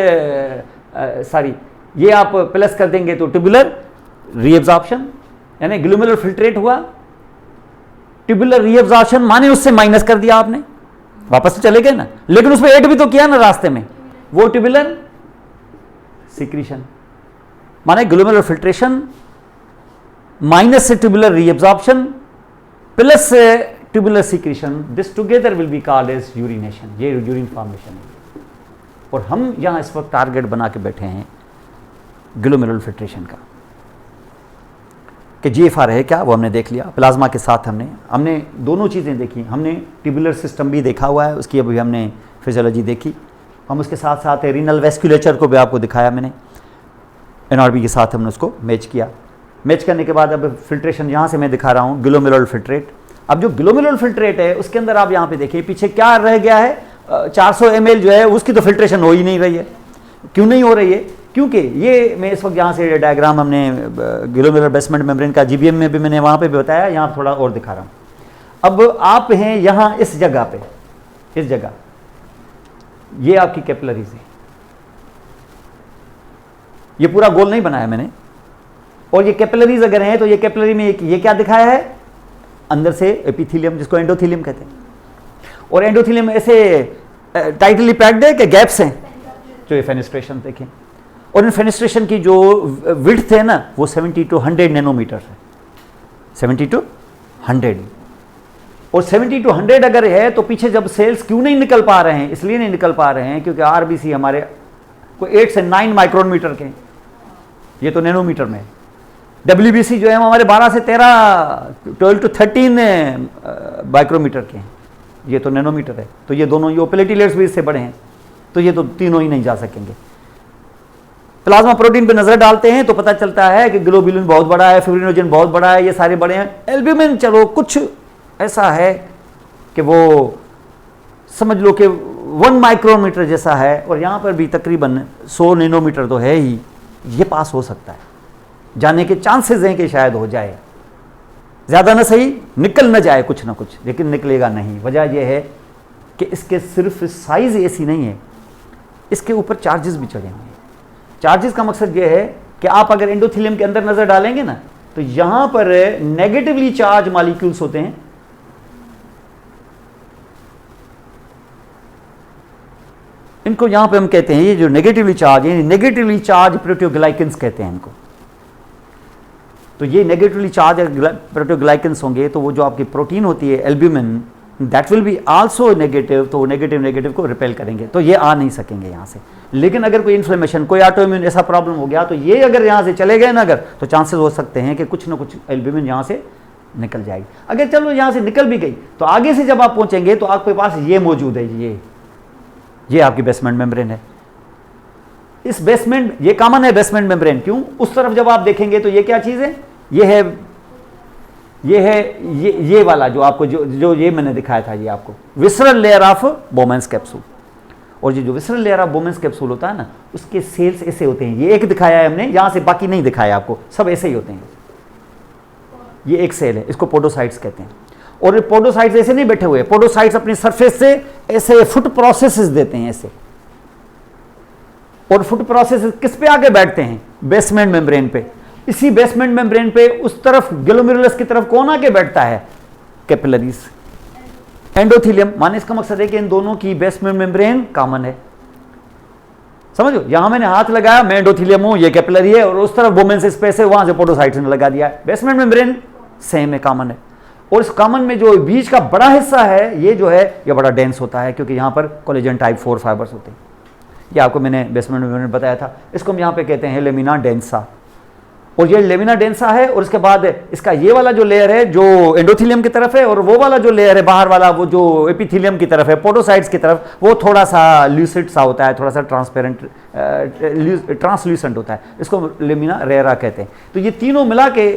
ये आप प्लस कर देंगे तो ट्यूबुलर रीअब्जॉर्प्शन, यानी ग्लोमेरुलर फिल्ट्रेट हुआ, ट्यूबुलर रीअब्जॉर्प्शन माने उससे माइनस कर दिया आपने, वापस तो चले गए ना, लेकिन उसमें ऐड भी तो किया ना रास्ते में, वो ट्यूबुलर सीक्रेशन, माने ग्लोमेरुलर फिल्ट्रेशन माइनस से tubular reabsorption plus tubular secretion, this together will be called as urination, ये यूरिन फॉर्मेशन है। और हम यहां इस वक्त टारगेट बना के बैठे हैं ग्लोमेरुलर फिल्ट्रेशन का, कि जीएफआर है क्या, वो हमने देख लिया, प्लाज्मा के साथ हमने दोनों चीज़ें देखी, हमने ट्यूबुलर सिस्टम भी देखा हुआ है, उसकी अभी हमने फिजियोलॉजी देखी, हम उसके साथ साथ रीनल वेस्कुलेचर को भी आपको दिखाया मैंने, एनआरबी के साथ हमने उसको मैच किया। मैच करने के बाद अब फिल्ट्रेशन यहाँ से मैं दिखा रहा हूँ ग्लोमेरुलर फिल्ट्रेट। अब जो ग्लोमेरुलर फिल्ट्रेट है उसके अंदर आप यहाँ पे देखिए पीछे क्या रह गया है, 400 ml जो है उसकी तो फिल्ट्रेशन हो ही नहीं रही है। क्यों नहीं हो रही है? क्योंकि ये मैं इस वक्त यहाँ से डायग्राम हमने ग्लोमेरुलर बेसमेंट मेम्ब्रेन का जीबीएम में भी मैंने वहाँ पे भी बताया, यहाँ थोड़ा और दिखा रहा हूँ। अब आप हैं यहाँ इस जगह पे, इस जगह ये आपकी कैपिलरीज है, ये पूरा गोल नहीं बनाया मैंने, और ये कैपिलरीज अगर हैं तो ये कैपिलरी में ये क्या दिखाया है, अंदर से एपिथेलियम जिसको एंडोथेलियम कहते हैं, और एंडोथेलियम ऐसे टाइटली पैक्ड है कि गैप्स हैं जो ये फेनेस्ट्रेशन देखें, और इन फेनेस्ट्रेशन की जो विड्थ है ना वो 70 to 100 नैनोमीटर है, 70 to 100, और 70 to 100 अगर है तो पीछे जब सेल्स क्यों नहीं निकल पा रहे हैं, इसलिए नहीं निकल पा रहे हैं क्योंकि आरबीसी हमारे कोई 8 से 9 माइक्रोन मीटर के, ये तो नैनोमीटर में। WBC जो है वो हमारे 12 से 12 to 13 माइक्रोमीटर के हैं, ये तो नैनोमीटर है। तो ये दोनों, ये प्लेटिलेट्स भी इससे बड़े हैं, तो ये तो तीनों ही नहीं जा सकेंगे। प्लाज्मा प्रोटीन पे नजर डालते हैं तो पता चलता है कि ग्लोबुलिन बहुत बड़ा है, फिब्रिनोजन बहुत बड़ा है, ये सारे बड़े हैं। एल्ब्यूमिन चलो कुछ ऐसा है कि वो समझ लो कि 1 माइक्रोमीटर जैसा है, और यहाँ पर भी तकरीबन 100 नैनोमीटर तो है ही, ये पास हो सकता है, जाने के चांसेस हैं कि शायद हो जाए, ज़्यादा ना सही निकल ना जाए कुछ ना कुछ, लेकिन निकलेगा नहीं। वजह यह है कि इसके सिर्फ साइज ऐसी नहीं है, इसके ऊपर चार्जेस भी चढ़े हुए हैं। चार्जेस का मकसद यह है कि आप अगर एंडोथेलियम के अंदर नजर डालेंगे ना, तो यहां पर नेगेटिवली चार्ज मॉलिक्यूल्स होते हैं, इनको यहां पे हम कहते हैं, ये जो नेगेटिवली चार्ज है, नेगेटिवली चार्ज प्रोटियोग्लाइकेंस कहते हैं इनको। तो ये नेगेटिवली चार्ज प्रोटियोग्लाइकेंस होंगे, तो वो जो आपकी प्रोटीन होती है albumin, that will be also negative, तो वो नेगेटिव को रिपेल करेंगे, तो ये आ नहीं सकेंगे यहाँ से। लेकिन अगर कोई इन्फ्लेमेशन, कोई ऑटोइम्यून ऐसा प्रॉब्लम हो गया, तो ये अगर यहाँ से चले गए ना अगर, तो चांसेस हो सकते हैं कि कुछ ना कुछ एल्ब्यूमिन यहाँ से निकल जाएगी। अगर चलो यहाँ से निकल भी गई, तो आगे से जब आप पहुँचेंगे तो आपके पास ये मौजूद है, ये आपकी बेसमेंट मेम्ब्रेन है। इस बेसमेंट, ये कॉमन है बेसमेंट मेम्ब्रेन, क्यों? उस तरफ जब आप देखेंगे तो ये क्या चीज़ है, ये वाला जो आपको जो ये मैंने दिखाया था, ये आपको विसरल लेयर ऑफ बोमेंस कैप्सूल। और ये जो विसरल लेयर ऑफ बोमेंस कैप्सूल होता है ना, उसके सेल्स ऐसे होते हैं, ये एक दिखाया है हमने, यहां से बाकी नहीं दिखाया आपको, सब ऐसे ही होते हैं। ये एक सेल है, इसको पोडोसाइट्स कहते हैं। और पोडोसाइट्स ऐसे नहीं बैठे हुए, पोडोसाइट्स अपनी सरफेस से ऐसे फुट प्रोसेसेस देते हैं ऐसे, और फुट प्रोसेसेस किस पे आके बैठते हैं? बेसमेंट मेम्ब्रेन पे। इसी बेसमेंट मेम्ब्रेन पे उस तरफ ग्लोमेरुलस की तरफ कौन आके बैठता है? Capillaries, endothelium. माने इसका मकसद है कि इन दोनों की बेसमेंट मेम्ब्रेन कॉमन है, समझो। यहां मैंने हाथ लगाया, मैं एंडोथेलियम हूं, ये कैपिलरी है, और उस तरफ बोमेंस स्पेस है, वहां से पोडोसाइट्स ने लगा दिया है। बेसमेंट मेम्ब्रेन सेम है, कॉमन है। और इस कॉमन में जो बीच का बड़ा हिस्सा है, ये जो है ये बड़ा डेंस होता है, क्योंकि यहां पर कोलेजन टाइप 4 फाइबर्स होते हैं। ये आपको मैंने बेसमेंट मेम्ब्रेन बताया था। इसको हम यहां पे कहते हैं लेमिना डेंसा, और ये लेमिना डेंसा है। और उसके बाद इसका ये वाला जो लेयर है जो एंडोथेलियम की तरफ है, और वो वाला जो लेयर है बाहर वाला, वो जो एपिथेलियम की तरफ है, पोडोसाइट्स की तरफ, वो थोड़ा सा ल्यूसिड सा होता है, थोड़ा सा ट्रांसपेरेंट ट्रांसल्यूसेंट होता है, इसको लेमिना रेरा कहते हैं। तो ये तीनों मिला के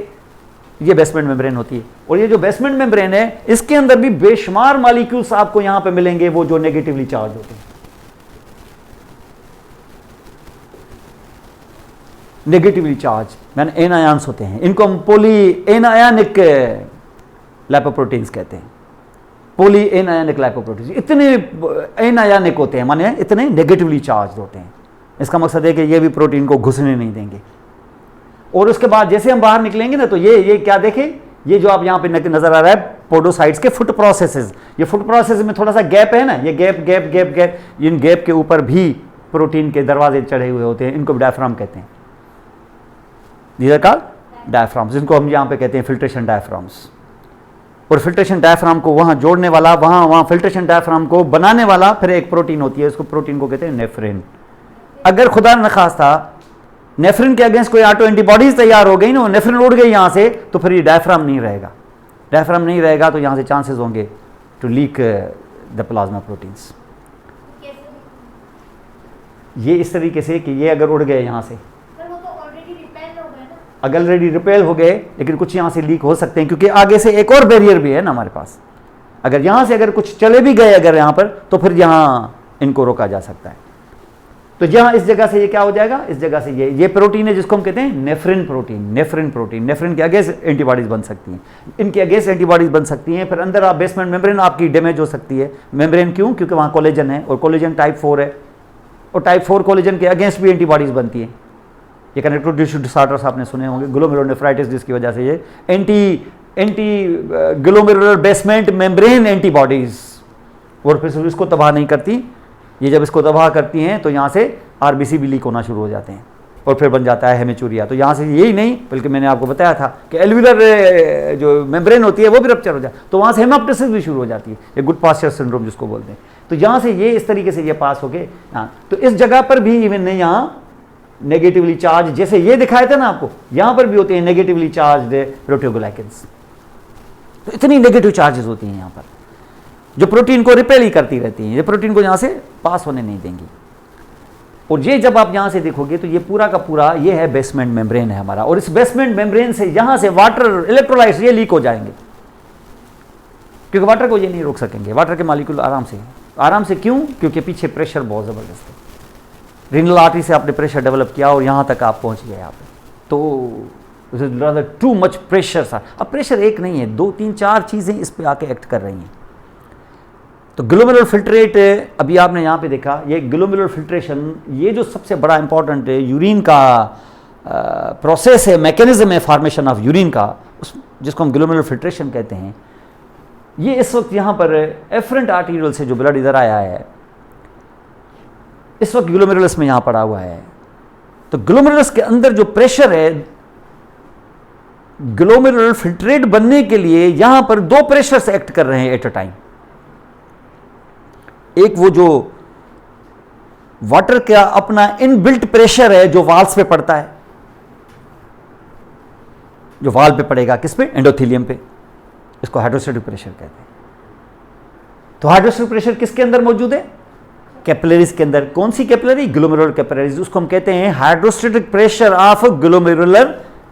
ये बेसमेंट मेम्ब्रेन होती है। और ये जो बेसमेंट मेम्ब्रेन है, इसके अंदर भी बेशुमार मॉलिक्यूल्स आपको यहां पे मिलेंगे, वो जो नेगेटिवली चार्ज होते हैं, नेगेटिवली चार्ज मैंने एनायंस होते हैं। इनको हम पॉली एनायनिक लाइपोप्रोटीन्स कहते हैं, पॉली एनायनिक लाइपोप्रोटीन्स। इतने एनायनिक होते हैं, माने इतने नेगेटिवली चार्ज होते हैं। इसका मकसद है कि ये भी प्रोटीन को घुसने नहीं देंगे। और उसके बाद जैसे हम बाहर निकलेंगे ना, तो ये क्या देखें, ये जो आप यहाँ पे नजर आ रहा है पोडोसाइट्स के फुट प्रोसेसेस। ये फुट प्रोसेस में थोड़ा सा गैप है ना, ये गैप गैप गैप गैप, इन गैप के ऊपर भी प्रोटीन के दरवाजे चढ़े हुए होते हैं, इनको डायफ्राम कहते हैं। These are called diaphragms, जिनको हम यहाँ पे कहते हैं फिल्ट्रेशन डायफ्राम्स। और फिल्ट्रेशन डायफ्राम को वहाँ जोड़ने वाला, वहाँ फिल्ट्रेशन डायफ्राम को बनाने वाला फिर एक प्रोटीन होती है, उसको प्रोटीन को कहते हैं नेफ्रिन। अगर खुदा न खास्ता नेफ्रिन के अगेंस्ट कोई ऑटो एंटीबॉडीज तैयार हो गई ना, नेफ्रिन उड़ गई यहाँ से, तो फिर ये डायफ्राम नहीं रहेगा। डायफ्राम नहीं रहेगा तो यहाँ से चांसेस होंगे to leak the plasma proteins. ये इस तरीके से कि ये अगर उड़ गए यहाँ से, अगर ऑलरेडी रिपेल हो गए, लेकिन कुछ यहाँ से लीक हो सकते हैं, क्योंकि आगे से एक और बैरियर भी है ना हमारे पास। अगर यहाँ से अगर कुछ चले भी गए अगर यहाँ पर, तो फिर यहाँ इनको रोका जा सकता है। तो यहाँ इस जगह से ये क्या हो जाएगा, इस जगह से ये प्रोटीन है जिसको हम कहते हैं नेफ्रिन प्रोटीन। नेफ्रिन प्रोटीन, नेफ्रिन के अगेंस्ट एंटीबॉडीज बन सकती हैं, इनके अगेंस्ट एंटीबॉडीज बन सकती हैं। फिर अंदर आप बेसमेंट मेम्ब्रेन आपकी डैमेज हो सकती है। मेम्ब्रेन क्यों? क्योंकि वहाँ कोलेजन है, और कोलेजन टाइप 4 है, और टाइप 4 कोलेजन के अगेंस्ट भी एंटीबॉडीज बनती है। ये कनेक्टिव टिश्यू डिसऑर्डर्स आपने सुने होंगे, ग्लोमेरुलोनेफ्राइटिस, जिसकी वजह से ये anti glomerular basement membrane antibodies, और फिर इसको तबाह नहीं करती। ये जब इसको तबाह करती हैं तो यहाँ से आरबीसी भी लीक होना शुरू हो जाते हैं। और फिर बन जाता है हेमिचूरिया। तो यहाँ से यही नहीं, बल्कि मैंने आपको बताया था कि एल्विलर जो मेम्ब्रेन होती है वो भी रप्चर हो जाए, तो वहाँ से हेमाप्टिसिस भी शुरू हो जाती है, ये गुड पास्चर सिंड्रोम जिसको बोलते हैं। तो यहाँ से ये इस तरीके से ये पास हो गए। हाँ, तो इस जगह पर भी इवन यहाँ नेगेटिवली चार्ज, जैसे ये दिखाए थे ना आपको, यहाँ पर भी होते हैं नेगेटिवली चार्ज प्रोटियोग्लाइकेंस। तो इतनी नेगेटिव चार्जेस होती हैं यहाँ पर, जो प्रोटीन को रिपेल ही करती रहती हैं, ये प्रोटीन को यहाँ से पास होने नहीं देंगी। और ये जब आप यहाँ से देखोगे तो ये पूरा का पूरा ये है बेसमेंट मेम्ब्रेन है हमारा, और इस बेसमेंट मेम्ब्रेन से यहाँ से वाटर इलेक्ट्रोलाइट्स ये लीक हो जाएंगे, क्योंकि वाटर को ये नहीं रोक सकेंगे, वाटर के मॉलिक्यूल आराम से क्यों? क्योंकि पीछे प्रेशर बहुत ज़बरदस्त है, रीनल आर्टरी से आपने प्रेशर डेवलप किया और यहाँ तक आप पहुँच गए यहाँ पे, तो टू मच प्रेशर सा। अब प्रेशर एक नहीं है, 2 3 4 चीज़ें इस पे आके एक्ट कर रही हैं। तो ग्लोमेरुलर फिल्ट्रेट अभी आपने यहाँ पे देखा, ये ग्लोमेरुलर फिल्ट्रेशन, ये जो सबसे बड़ा इंपॉर्टेंट है यूरिन का प्रोसेस है, मैकेनिज्म है फॉर्मेशन ऑफ यूरिन का, उस जिसको हम ग्लोमेरुलर फिल्ट्रेशन कहते हैं, ये इस वक्त यहाँ पर एफरेंट आर्टीरियल से जो ब्लड इधर आया है, इस वक्त ग्लोमेरुलस में यहाँ पड़ा हुआ है। तो ग्लोमेरुलस के अंदर जो प्रेशर है, ग्लोमेरुलर फिल्ट्रेट बनने के लिए यहाँ पर 2 प्रेशर से एक्ट कर रहे हैं एट अ टाइम। एक वो जो वाटर का अपना इनबिल्ट प्रेशर है जो वाल्स पे पड़ता है, जो वाल पे पड़ेगा, किस पे? एंडोथेलियम पे, इसको हाइड्रोस्टैटिक प्रेशर कहते हैं। तो हाइड्रोस्टैटिक प्रेशर किसके अंदर मौजूद है? कैपिलरीज के अंदर। कौन सी कैपिलरी? ग्लोमेरुलर कैपिलरीज, उसको हम कहते हैं hydrostatic pressure of glomerular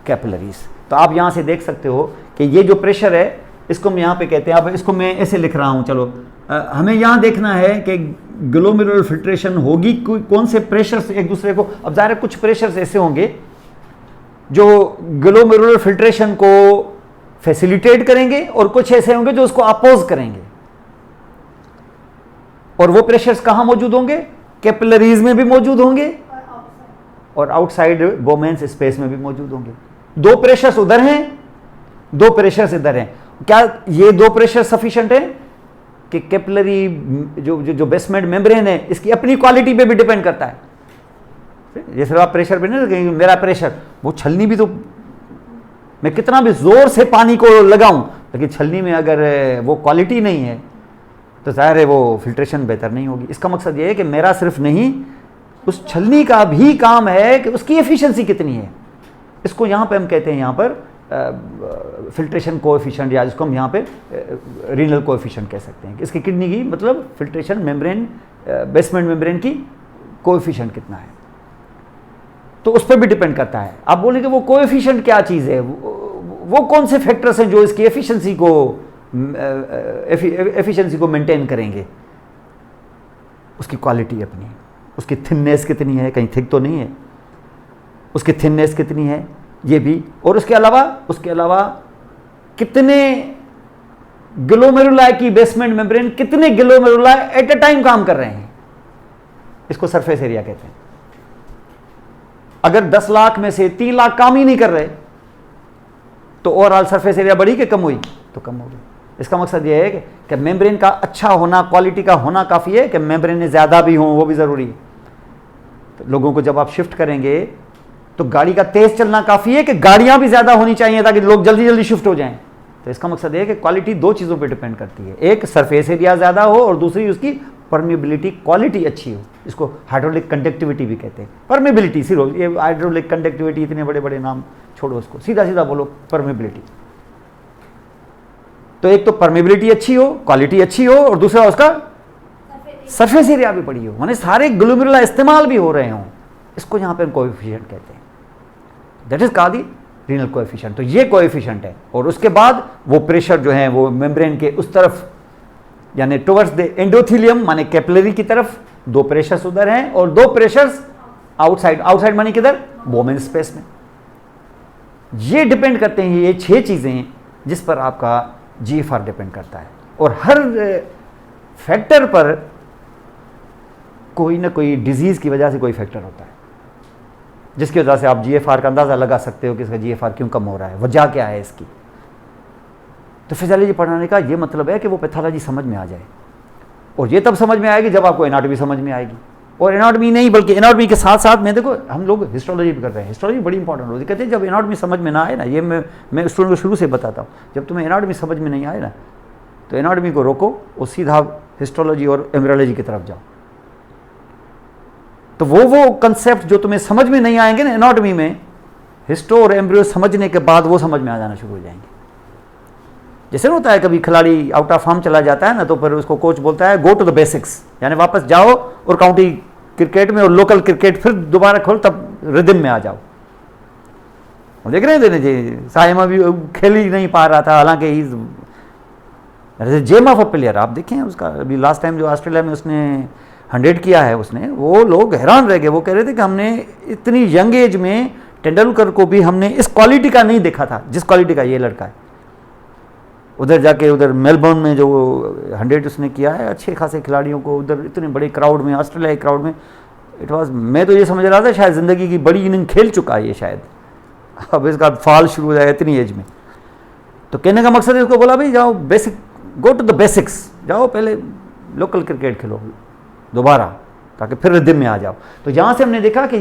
capillaries. तो आप यहां से देख सकते हो कि ये जो प्रेशर है इसको हम यहां पे कहते हैं, अब इसको मैं ऐसे लिख रहा हूं, चलो हमें यहां देखना है कि ग्लोमेरुलर फिल्ट्रेशन होगी कौन से प्रेशर से एक दूसरे को। अब ज़ाहिर है कुछ प्रेशर ऐसे होंगे जो ग्लोमेरुलर फिल्ट्रेशन को फैसिलिटेट करेंगे और कुछ ऐसे होंगे जो उसको अपोज करेंगे। और वो प्रेशर्स कहां मौजूद होंगे? कैपिलरीज में भी मौजूद होंगे और आउटसाइड बोमेंस स्पेस में भी मौजूद होंगे। 2 प्रेशर्स उधर हैं, 2 प्रेशर्स इधर हैं। क्या ये 2 प्रेशर सफिशिएंट है कि कैपिलरी जो बेसमेंट मेम्ब्रेन है इसकी अपनी क्वालिटी पे भी डिपेंड करता है? जैसे आप प्रेशर पे नहीं, मेरा प्रेशर, वो छलनी भी, तो मैं कितना भी जोर से पानी को लगाऊं लेकिन छलनी में अगर वो क्वालिटी नहीं है तो जाहिर है वो फिल्ट्रेशन बेहतर नहीं होगी। इसका मकसद ये है कि मेरा सिर्फ नहीं, उस छलनी का भी काम है कि उसकी एफिशिएंसी कितनी है। इसको यहाँ पे हम कहते हैं यहाँ पर फिल्ट्रेशन कोएफिशिएंट, या जिसको हम यहाँ पे रीनल कोएफिशिएंट कह सकते हैं। इसकी किडनी की मतलब फिल्ट्रेशन मेम्ब्रेन, बेसमेंट मेम्ब्रेन की कोएफिशिएंट कितना है, तो उस पर भी डिपेंड करता है। आप बोलेंगे वो कोएफिशिएंट क्या चीज़ है, वो कौन से फैक्टर्स हैं जो इसकी एफिशिएंसी को मेंटेन करेंगे? उसकी क्वालिटी अपनी, उसकी थिननेस कितनी है, कहीं थिक तो नहीं है, उसकी थिननेस कितनी है ये भी, और उसके अलावा कितने ग्लोमेरुलाई की बेसमेंट मेम्ब्रेन, कितने ग्लोमेरुलाई एट अ टाइम काम कर रहे हैं, इसको सरफेस एरिया कहते हैं। अगर 10 लाख में से 3 लाख काम ही नहीं कर रहे तो ओवरऑल सरफेस एरिया बढ़ी कि कम हुई? तो कम हो गई। इसका मकसद यह है कि मेम्ब्रेन का अच्छा होना, क्वालिटी का होना काफ़ी है कि मेम्ब्रेन ज़्यादा भी हों, वो भी ज़रूरी है। तो लोगों को जब आप शिफ्ट करेंगे तो गाड़ी का तेज़ चलना काफ़ी है कि गाड़ियाँ भी ज़्यादा होनी चाहिए ताकि लोग जल्दी जल्दी शिफ्ट हो जाएं? तो इसका मकसद ये है कि क्वालिटी 2 चीज़ों पे डिपेंड करती है, एक सरफेस एरिया ज़्यादा हो और दूसरी उसकी परमिबिलिटी, क्वालिटी अच्छी हो। इसको हाइड्रोलिक कंडक्टिविटी भी कहते हैं। परमिबिलिटी सिर्फ, ये हाइड्रोलिक कंडक्टिविटी इतने बड़े बड़े नाम छोड़ो, उसको सीधा सीधा बोलो परमिबिलिटी। तो एक तो परमिबिलिटी अच्छी हो, क्वालिटी अच्छी हो, और दूसरा उसका सरफेस एरिया भी बड़ी हो, माने सारे ग्लोमेरुला इस्तेमाल भी हो रहे हों। इसको यहाँ पे हम कोएफिशिएंट कहते हैं, that is called the renal coefficient. तो ये कोएफिशिएंट है। और उसके बाद वो प्रेशर जो है वो मेम्ब्रेन के उस तरफ यानी टुवर्ड्स द एंडोथेलियम माने कैपिलरी की तरफ 2 प्रेशर्स उधर हैं और 2 प्रेशर्स आउटसाइड माने किधर? बोमेन स्पेस में। ये डिपेंड करते हैं, ये 6 चीज़ें जिस पर आपका GFR डिपेंड करता है। और हर फैक्टर पर कोई ना कोई डिजीज़ की वजह से कोई फैक्टर होता है जिसकी वजह से आप GFR का अंदाज़ा लगा सकते हो कि इसका GFR क्यों कम हो रहा है, वजह क्या है इसकी। तो फिजियोलॉजी पढ़ाने का ये मतलब है कि वो पैथोलॉजी समझ में आ जाए, और ये तब समझ में आएगी जब आपको एनाटॉमी समझ में आएगी। और एनाटॉमी नहीं, बल्कि एनाटॉमी के साथ साथ में देखो हम लोग हिस्टोलॉजी भी करते हैं। हिस्टोलॉजी बड़ी इंपॉर्टेंट होती है। कहते हैं जब एनाटॉमी समझ में ना आए ना, ये मैं स्टूडेंट को शुरू से बताता हूँ, जब तुम्हें एनाटॉमी समझ में नहीं आए ना तो एनाटॉमी को रोको और सीधा हिस्टोलॉजी और एम्ब्रियोलॉजी की तरफ जाओ। तो वो कंसेप्ट जो तुम्हें समझ में नहीं आएंगे ना एनाटॉमी में, हिस्टो और एम्ब्रियो समझने के बाद वो समझ में आ जाना शुरू हो जाएंगे। जैसे होता है कभी खिलाड़ी आउट ऑफ फॉर्म चला जाता है ना, तो फिर उसको कोच बोलता है गो टू द बेसिक्स, यानी वापस जाओ और काउंटी क्रिकेट में और लोकल क्रिकेट फिर दोबारा खोल, तब रिदम में आ जाओ। देख रहे हैं जी, साइम अभी खेल ही नहीं पा रहा था, हालांकि ही जेम ऑफ अ प्लेयर। आप देखें उसका अभी लास्ट टाइम जो ऑस्ट्रेलिया में उसने 100 किया है उसने, वो लोग हैरान रह गए। वो कह रहे थे कि हमने इतनी यंग एज में तेंदुलकर को भी हमने इस क्वालिटी का नहीं देखा था जिस क्वालिटी का ये लड़का है। उधर जाके उधर मेलबर्न में जो 100 उसने किया है, अच्छे खासे खिलाड़ियों को उधर इतने बड़े क्राउड में, ऑस्ट्रेलिया के क्राउड में, इट वाज, मैं तो ये समझ रहा था शायद ज़िंदगी की बड़ी इनिंग खेल चुका है ये शायद, अब इसका फॉल शुरू हो जाएगा इतनी एज में। तो कहने का मकसद है उसको बोला भाई जाओ basic, go to the basics, जाओ पहले लोकल क्रिकेट खेलो दोबारा, ताकि फिर रिदम में आ जाओ। तो यहाँ से हमने देखा कि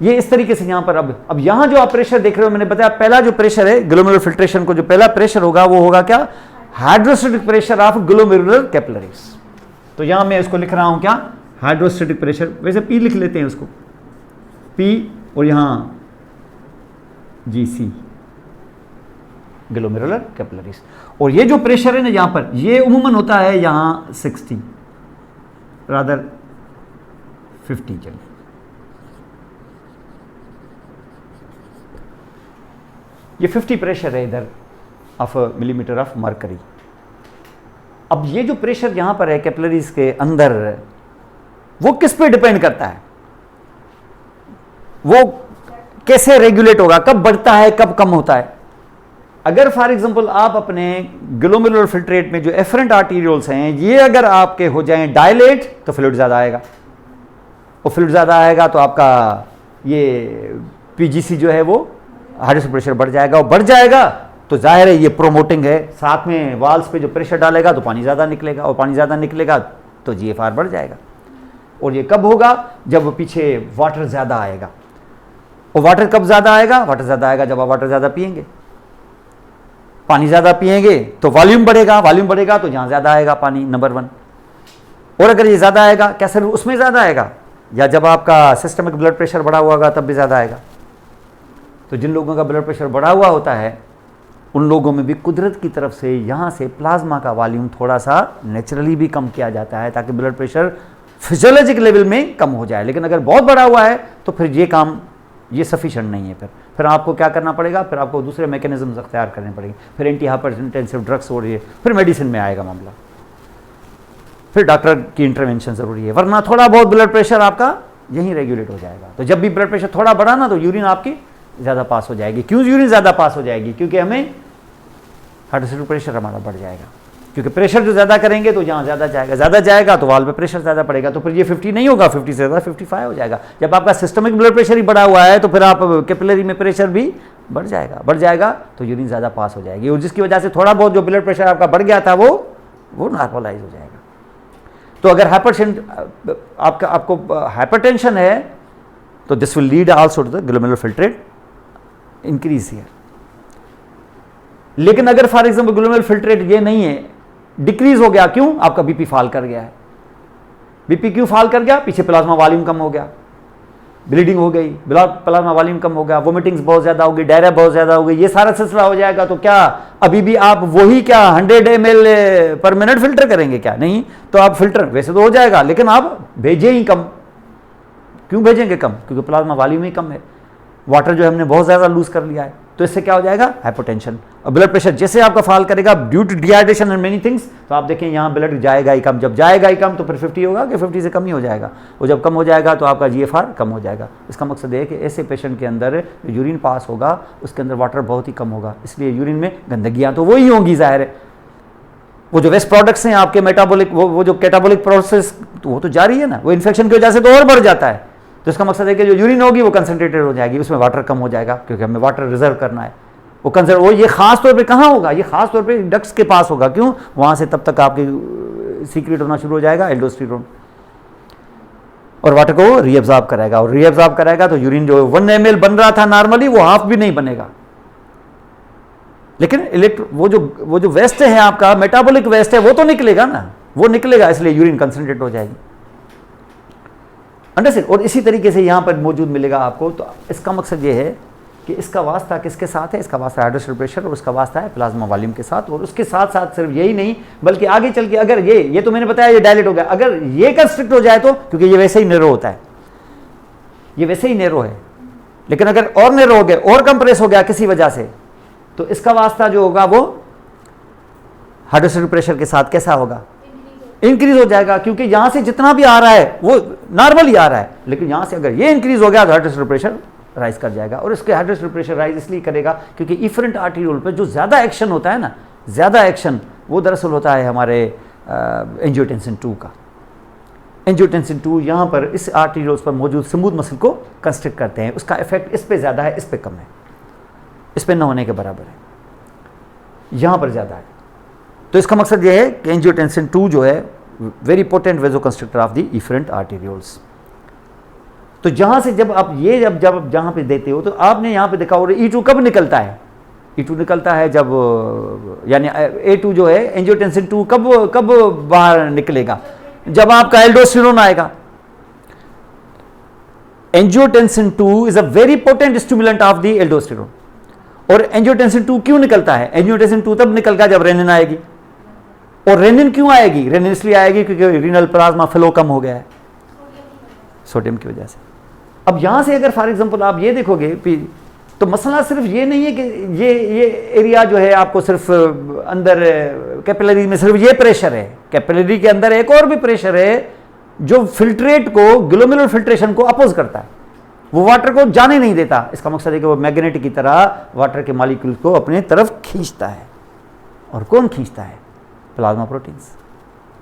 ये इस तरीके से यहाँ पर अब यहाँ जो आप प्रेशर देख रहे हो, मैंने बताया पहला जो प्रेशर है ग्लोमेरुलर फिल्ट्रेशन को, जो पहला प्रेशर होगा वो होगा क्या, hydrostatic pressure of glomerular capillaries. तो यहाँ मैं इसको लिख रहा हूँ क्या, हाइड्रोस्टैटिक प्रेशर, वैसे पी लिख लेते हैं उसको, पी और यहाँ जीसी, ग्लोमेरुलर कैपिलरीज। और ये जो प्रेशर है ना यहाँ पर, ये उम्मन होता है यहाँ 60 रादर 50 चलिए, ये 50 प्रेशर है इधर ऑफ मिलीमीटर ऑफ मरकरी। अब ये जो प्रेशर यहां पर है कैपिलरीज के अंदर, वो किस पे डिपेंड करता है, वो कैसे रेगुलेट होगा, कब बढ़ता है कब कम होता है। अगर फॉर एग्जांपल आप अपने ग्लोमेरुलर फिल्ट्रेट में जो एफरेंट आर्टीरियोल्स हैं, ये अगर आपके हो जाएं डायलेट, तो फ्लूइड ज्यादा आएगा, और फ्लूइड ज्यादा आएगा तो आपका ये पीजीसी जो है वो हाइड्रोस्टैटिक प्रेशर बढ़ जाएगा, और बढ़ जाएगा तो जाहिर है ये प्रोमोटिंग है, साथ में वाल्स पे जो प्रेशर डालेगा तो पानी ज़्यादा निकलेगा, और पानी ज़्यादा निकलेगा तो जीएफआर बढ़ जाएगा। और ये कब होगा, जब पीछे वाटर ज़्यादा आएगा। और वाटर कब ज़्यादा आएगा, वाटर ज़्यादा आएगा जब आप वाटर ज़्यादा पिएंगे, पानी ज़्यादा पिएंगे तो वॉल्यूम बढ़ेगा, वॉल्यूम बढ़ेगा तो जहाँ ज़्यादा आएगा पानी, नंबर 1। और अगर ये ज़्यादा आएगा, क्या सिर्फ उसमें ज़्यादा आएगा, या जब आपका सिस्टमिक ब्लड प्रेशर बढ़ा हुआ होगा तब भी ज़्यादा आएगा। तो जिन लोगों का ब्लड प्रेशर बढ़ा हुआ होता है उन लोगों में भी कुदरत की तरफ से यहाँ से प्लाज्मा का वॉल्यूम थोड़ा सा नेचुरली भी कम किया जाता है, ताकि ब्लड प्रेशर फिजियोलॉजिक लेवल में कम हो जाए। लेकिन अगर बहुत बढ़ा हुआ है तो फिर ये काम, ये सफिशिएंट नहीं है। फिर आपको क्या करना पड़ेगा, फिर आपको दूसरे मैकेनिज्म अख्तियार करने पड़ेंगे, फिर एंटी हाइपरटेंसिव ड्रग्स हो रही है, फिर मेडिसिन में आएगा मामला, फिर डॉक्टर की इंटरवेंशन ज़रूरी है, वरना थोड़ा बहुत ब्लड प्रेशर आपका यहीं रेगुलेट हो जाएगा। तो जब भी ब्लड प्रेशर थोड़ा बढ़ा ना, तो यूरिन आपकी ज़्यादा पास हो जाएगी। क्यों यूरिन ज़्यादा पास हो जाएगी, क्योंकि हमें हाइड्रोस्टैटिक प्रेशर हमारा बढ़ जाएगा, क्योंकि प्रेशर जो ज़्यादा करेंगे तो जहाँ ज़्यादा जाएगा तो वाल्व पे प्रेशर ज़्यादा पड़ेगा, तो फिर ये 50 नहीं होगा, 50 से ज़्यादा 55 हो जाएगा। जब आपका सिस्टमिक ब्लड प्रेशर ही बढ़ा हुआ है तो फिर आप कैपिलरी में प्रेशर भी बढ़ जाएगा तो यूरिन ज़्यादा पास हो जाएगी, और जिसकी वजह से थोड़ा बहुत जो ब्लड प्रेशर आपका बढ़ गया था वो नॉर्मलाइज हो जाएगा। तो अगर आपको हाइपरटेंशन है तो this will lead also to the glomerular filtrate increase here. लेकिन अगर फॉर एग्जांपल ग्लोमेरुलर फिल्ट्रेट ये नहीं है, डिक्रीज हो गया, क्यों, आपका बीपी फॉल कर गया है। बीपी क्यों फॉल कर गया, पीछे प्लाज्मा वॉल्यूम कम हो गया, ब्लीडिंग हो गई, प्लाज्मा वॉल्यूम कम हो गया, वोमिटिंग्स बहुत ज्यादा हो गई, डायरिया बहुत ज्यादा हो गई, ये सारा सिलसिला हो जाएगा। तो क्या अभी भी आप वही क्या 100 ml पर मिनट फिल्टर करेंगे, क्या नहीं, तो आप फिल्टर वैसे तो हो जाएगा, लेकिन आप भेजें ही कम। क्यों भेजेंगे कम, क्योंकि प्लाज्मा वॉल्यूम ही कम है, वाटर जो हमने बहुत ज़्यादा लूज कर लिया है। तो इससे क्या हो जाएगा, हाइपोटेंशन। और ब्लड प्रेशर जैसे आपका फॉल करेगा due to dehydration and many things, तो आप देखें यहाँ ब्लड जाएगा ही कम। जब जाएगा ही कम तो फिर 50 होगा कि 50 से कम ही हो जाएगा, और जब कम हो जाएगा तो आपका जीएफआर कम हो जाएगा। इसका मकसद है कि ऐसे पेशेंट के अंदर यूरिन पास होगा उसके अंदर वाटर बहुत ही कम होगा, इसलिए यूरिन में गंदगियाँ तो वही होंगी, जाहिर है। वो जो वेस्ट प्रोडक्ट्स हैं आपके मेटाबॉलिक, वो जो कैटाबॉलिक प्रोसेस, तो वो तो जारी है ना, वो इन्फेक्शन की वजह से तो और बढ़ जाता है। तो इसका मकसद है कि जो यूरिन होगी वो कंसंट्रेटेड हो जाएगी, उसमें वाटर कम हो जाएगा, क्योंकि हमें वाटर रिजर्व करना है। वो ये खास तौर पे कहाँ होगा, ये खास तौर पे डक्ट्स के पास होगा। क्यों, वहाँ से तब तक आपकी सीक्रेट होना शुरू हो जाएगा एल्डोस्टेरोन। और वाटर को रीअब्जॉर्ब कराएगा, और रीअब्जॉर्ब कराएगा तो यूरिन जो 1 ml बन रहा था नॉर्मली वो हाफ भी नहीं बनेगा। लेकिन वो जो वेस्ट है आपका, मेटाबॉलिक वेस्ट है, वो तो निकलेगा ना, वो निकलेगा, इसलिए यूरिन कंसंट्रेट हो जाएगी। अंडरस्टैंड। और इसी तरीके से यहां पर मौजूद मिलेगा आपको। तो इसका मकसद ये है कि इसका वास्ता किसके साथ है? इसका वास्ता हाइड्रोस्टैटिक प्रेशर और उसका वास्ता है प्लाज्मा वॉल्यूम के साथ। और उसके साथ साथ सिर्फ यही नहीं, बल्कि आगे चल के अगर ये तो मैंने बताया ये डायलेट हो गया, अगर ये कंस्ट्रिक्ट हो जाए तो, क्योंकि ये वैसे ही नैरो होता है, ये वैसे ही नैरो है, लेकिन अगर और नैरो हो गया और कंप्रेस हो गया किसी वजह से, तो इसका वास्ता जो होगा वो हाइड्रोस्टैटिक प्रेशर के साथ कैसा होगा? इंक्रीज हो जाएगा, क्योंकि यहां से जितना भी आ रहा है वो नॉर्मल ही आ रहा है, लेकिन यहां से अगर ये इंक्रीज हो गया तो हाइड्रोस्टैटिक प्रेशर राइज कर जाएगा। और इसके हाइड्रोस्टैटिक प्रेशर राइज इसलिए करेगा क्योंकि इफरेंट आर्टेरियोल पे जो ज्यादा एक्शन होता है ना, ज्यादा एक्शन वो दरअसल होता है हमारे एंजियोटेंसिन 2 का। एंजियोटेंसिन 2 यहाँ पर इस आर्टेरियोल्स पर मौजूद स्मूथ मसल को कंस्ट्रिक्ट करते हैं। उसका इफेक्ट इस पे ज़्यादा है, इस पे कम है, इस पे न होने के बराबर है, यहाँ पर ज़्यादा है। तो इसका मकसद ये है कि एंजियोटेंसिन 2 जो है very potent vasoconstrictor of the efferent arterioles. तो जहाँ से जब आप ये जब जहाँ पे देते हो तो आपने यहाँ पे देखा, और E2 कब निकलता है? E2 निकलता है जब, यानी A2 जो है एंजियोटेंसिन 2 कब बाहर निकलेगा? जब आपका एल्डोस्टेरोन आएगा। Angiotensin 2 is a very potent stimulant of the aldosterone. और एंजियोटेंसिन 2 क्यों निकलता है? एंजियोटेंसिन 2 तब निकलता है जब रेनिन आएगी। और रेनिन क्यों आएगी? रेनिन इसलिए आएगी क्योंकि रीनल प्लाज्मा फ्लो कम हो गया है सोडियम की वजह से। अब यहां से अगर फॉर एग्जांपल आप ये देखोगे तो मसला सिर्फ ये नहीं है कि ये एरिया जो है आपको सिर्फ अंदर कैपिलरी में सिर्फ ये प्रेशर है। कैपिलरी के अंदर एक और भी प्रेशर है जो फिल्ट्रेट को, ग्लोमेरुलर फिल्ट्रेशन को अपोज करता है, वो वाटर को जाने नहीं देता। इसका मकसद है कि वो मैग्नेट की तरह वाटर के मॉलिक्यूल्स को अपने तरफ खींचता है। और कौन खींचता है? Plasma proteins.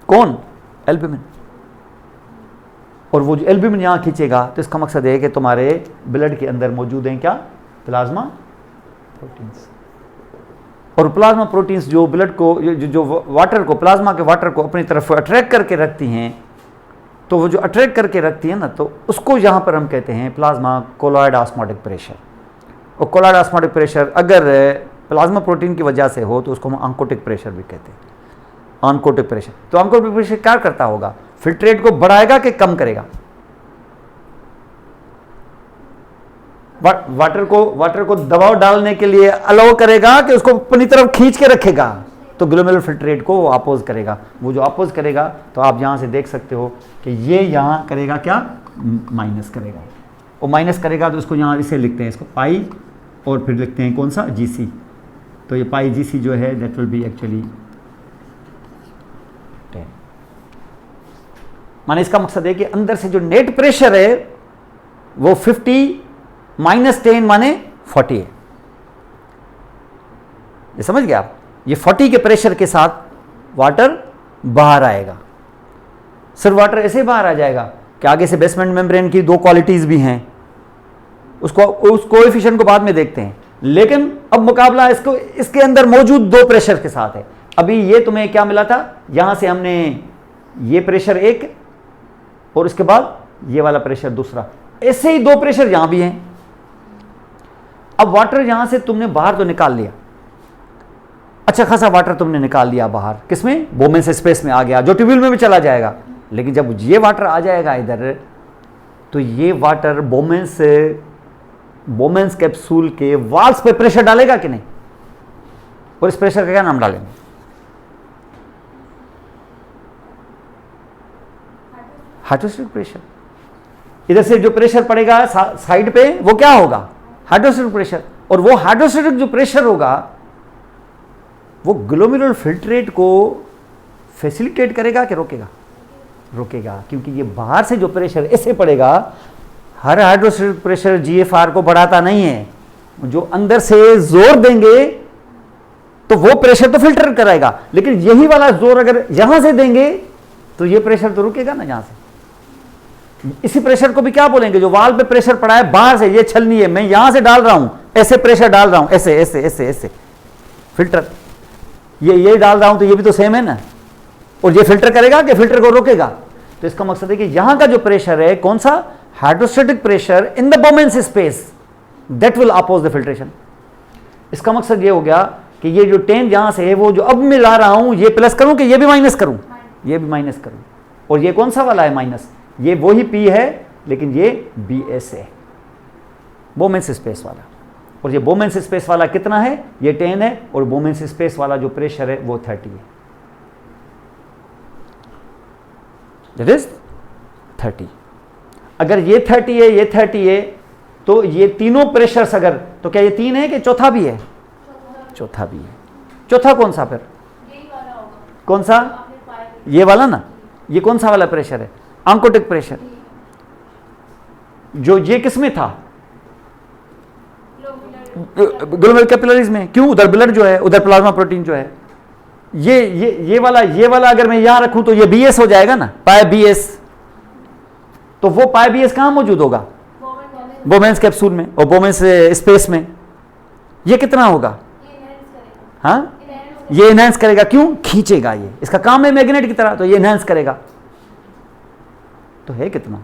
कौन? एल्ब्यूमिन। और वो जो एल्ब्यूमिन यहाँ खींचेगा तो इसका मकसद है कि तुम्हारे ब्लड के अंदर मौजूद हैं क्या? Plasma proteins. और प्लाज्मा प्रोटीन्स जो ब्लड को, जो वाटर को, प्लाज्मा के वाटर को अपनी तरफ अट्रैक्ट करके रखती हैं, तो वो जो अट्रैक्ट करके रखती है ना, तो उसको यहाँ पर हम कहते हैं प्लाज्मा कोलॉइड ऑस्मोटिक प्रेशर। और कोलॉइड ऑस्मोटिक प्रेशर अगर प्लाज्मा प्रोटीन की वजह से हो तो उसको हम ऑन्कोटिक प्रेशर भी कहते हैं। Oncotic pressure. तो ऑन्कोटिक प्रेशर क्या करता होगा? फिल्ट्रेट को बढ़ाएगा कि कम करेगा? वाटर को दबाव डालने के लिए अलाउ करेगा कि उसको अपनी तरफ खींच के रखेगा? तो ग्लोमेरुलर फिल्ट्रेट को वो अपोज करेगा। वो जो अपोज करेगा तो आप यहां से देख सकते हो कि ये यहां करेगा क्या? माइनस करेगा। वो माइनस करेगा तो उसको यहां इसे लिखते हैं, इसको पाई, और फिर लिखते हैं कौन सा? GC। तो ये पाई GC जो है दैट विल बी एक्चुअली 10। माने इसका मकसद है कि अंदर से जो नेट प्रेशर है वो 50 माइनस 10 माने 40 है। ये समझ गए आप? ये 40 के प्रेशर के साथ वाटर बाहर आएगा। सिर्फ वाटर ऐसे बाहर आ जाएगा कि आगे से बेसमेंट मेम्ब्रेन की 2 क्वालिटीज भी हैं, उस कोएफिशिएंट को बाद में देखते हैं। लेकिन अब मुकाबला इसके अंदर मौजूद 2 प्रेशर के साथ है। अभी ये तुम्हें क्या मिला था? यहां से हमने ये प्रेशर एक और इसके बाद ये वाला प्रेशर दूसरा, ऐसे ही 2 प्रेशर यहां भी हैं। अब वाटर यहां से तुमने बाहर तो निकाल लिया, अच्छा खासा वाटर तुमने निकाल लिया बाहर, किसमें? बोमेंस स्पेस में आ गया, जो ट्यूब्यूल में भी चला जाएगा। लेकिन जब ये वाटर आ जाएगा इधर, तो ये वाटर बोमेंस कैप्सूल के वाल्स पे प्रेशर डालेगा कि नहीं? और इस प्रेशर का क्या नाम डालेंगे? Hydrostatic pressure. इधर से जो प्रेशर पड़ेगा साइड पे वो क्या होगा? Hydrostatic pressure. और वो हाइड्रोस्टैटिक जो प्रेशर होगा वो ग्लोमेरुलर फिल्ट्रेट को फैसिलिटेट करेगा कि रोकेगा? रोकेगा, क्योंकि ये बाहर से जो प्रेशर ऐसे पड़ेगा, हर हाइड्रोस्टैटिक प्रेशर GFR को बढ़ाता नहीं है। जो अंदर से जोर देंगे तो वो प्रेशर तो फिल्टर कराएगा, लेकिन यही वाला जोर अगर यहां से देंगे तो ये प्रेशर तो रुकेगा ना यहां से। इसी प्रेशर को भी क्या बोलेंगे? जो वाल पे प्रेशर पड़ा है बाहर से, ये छलनी है, मैं यहां से डाल रहा हूं, ऐसे प्रेशर डाल रहा हूं, ऐसे ऐसे ऐसे ऐसे फिल्टर, ये डाल रहा हूं तो ये भी तो सेम है ना। और ये फिल्टर करेगा कि फिल्टर को रोकेगा? तो इसका मकसद है कि यहां का जो प्रेशर है कौन सा, hydrostatic pressure in the Bowman's space, that will oppose the filtration. इसका मकसद ये हो गया कि ये जो 10 यहां से है वो जो अब मैं ला रहा हूं, ये प्लस करूं कि ये भी माइनस करूं, ये भी माइनस करूं, और ये कौन सा वाला है माइनस, ये वही P है लेकिन ये BS है, बोमेंस स्पेस वाला। और ये बोमेंस स्पेस वाला कितना है, ये 10 है, और बोमेंस स्पेस वाला जो प्रेशर है वो 30 है, दैट इज 30। अगर ये 30 है, ये 30 है, तो ये तीनों प्रेशर्स अगर, तो क्या ये 3 है कि चौथा भी है, चौथा भी है। चौथा कौन सा फिर, कौन सा, ये वाला ना, ये कौन सा वाला प्रेशर है, ऑन्कोटिक प्रेशर, जो ये किसमें था, ग्लोमेरुलर कैपिलरीज में। क्यों, उधर ब्लड जो है, उधर प्लाज्मा प्रोटीन जो है। ये वाला अगर मैं यहां रखूं तो ये BS हो जाएगा ना, पाई BS। तो वो पाई BS कहां मौजूद होगा, बोमेंस कैप्सूल में और बोमेंस स्पेस में। ये कितना होगा, हाँ, ये एनहांस करेगा, क्यों, खींचेगा, ये इसका काम है मैग्नेट की तरह, तो ये एनहांस करेगा। तो है कितना,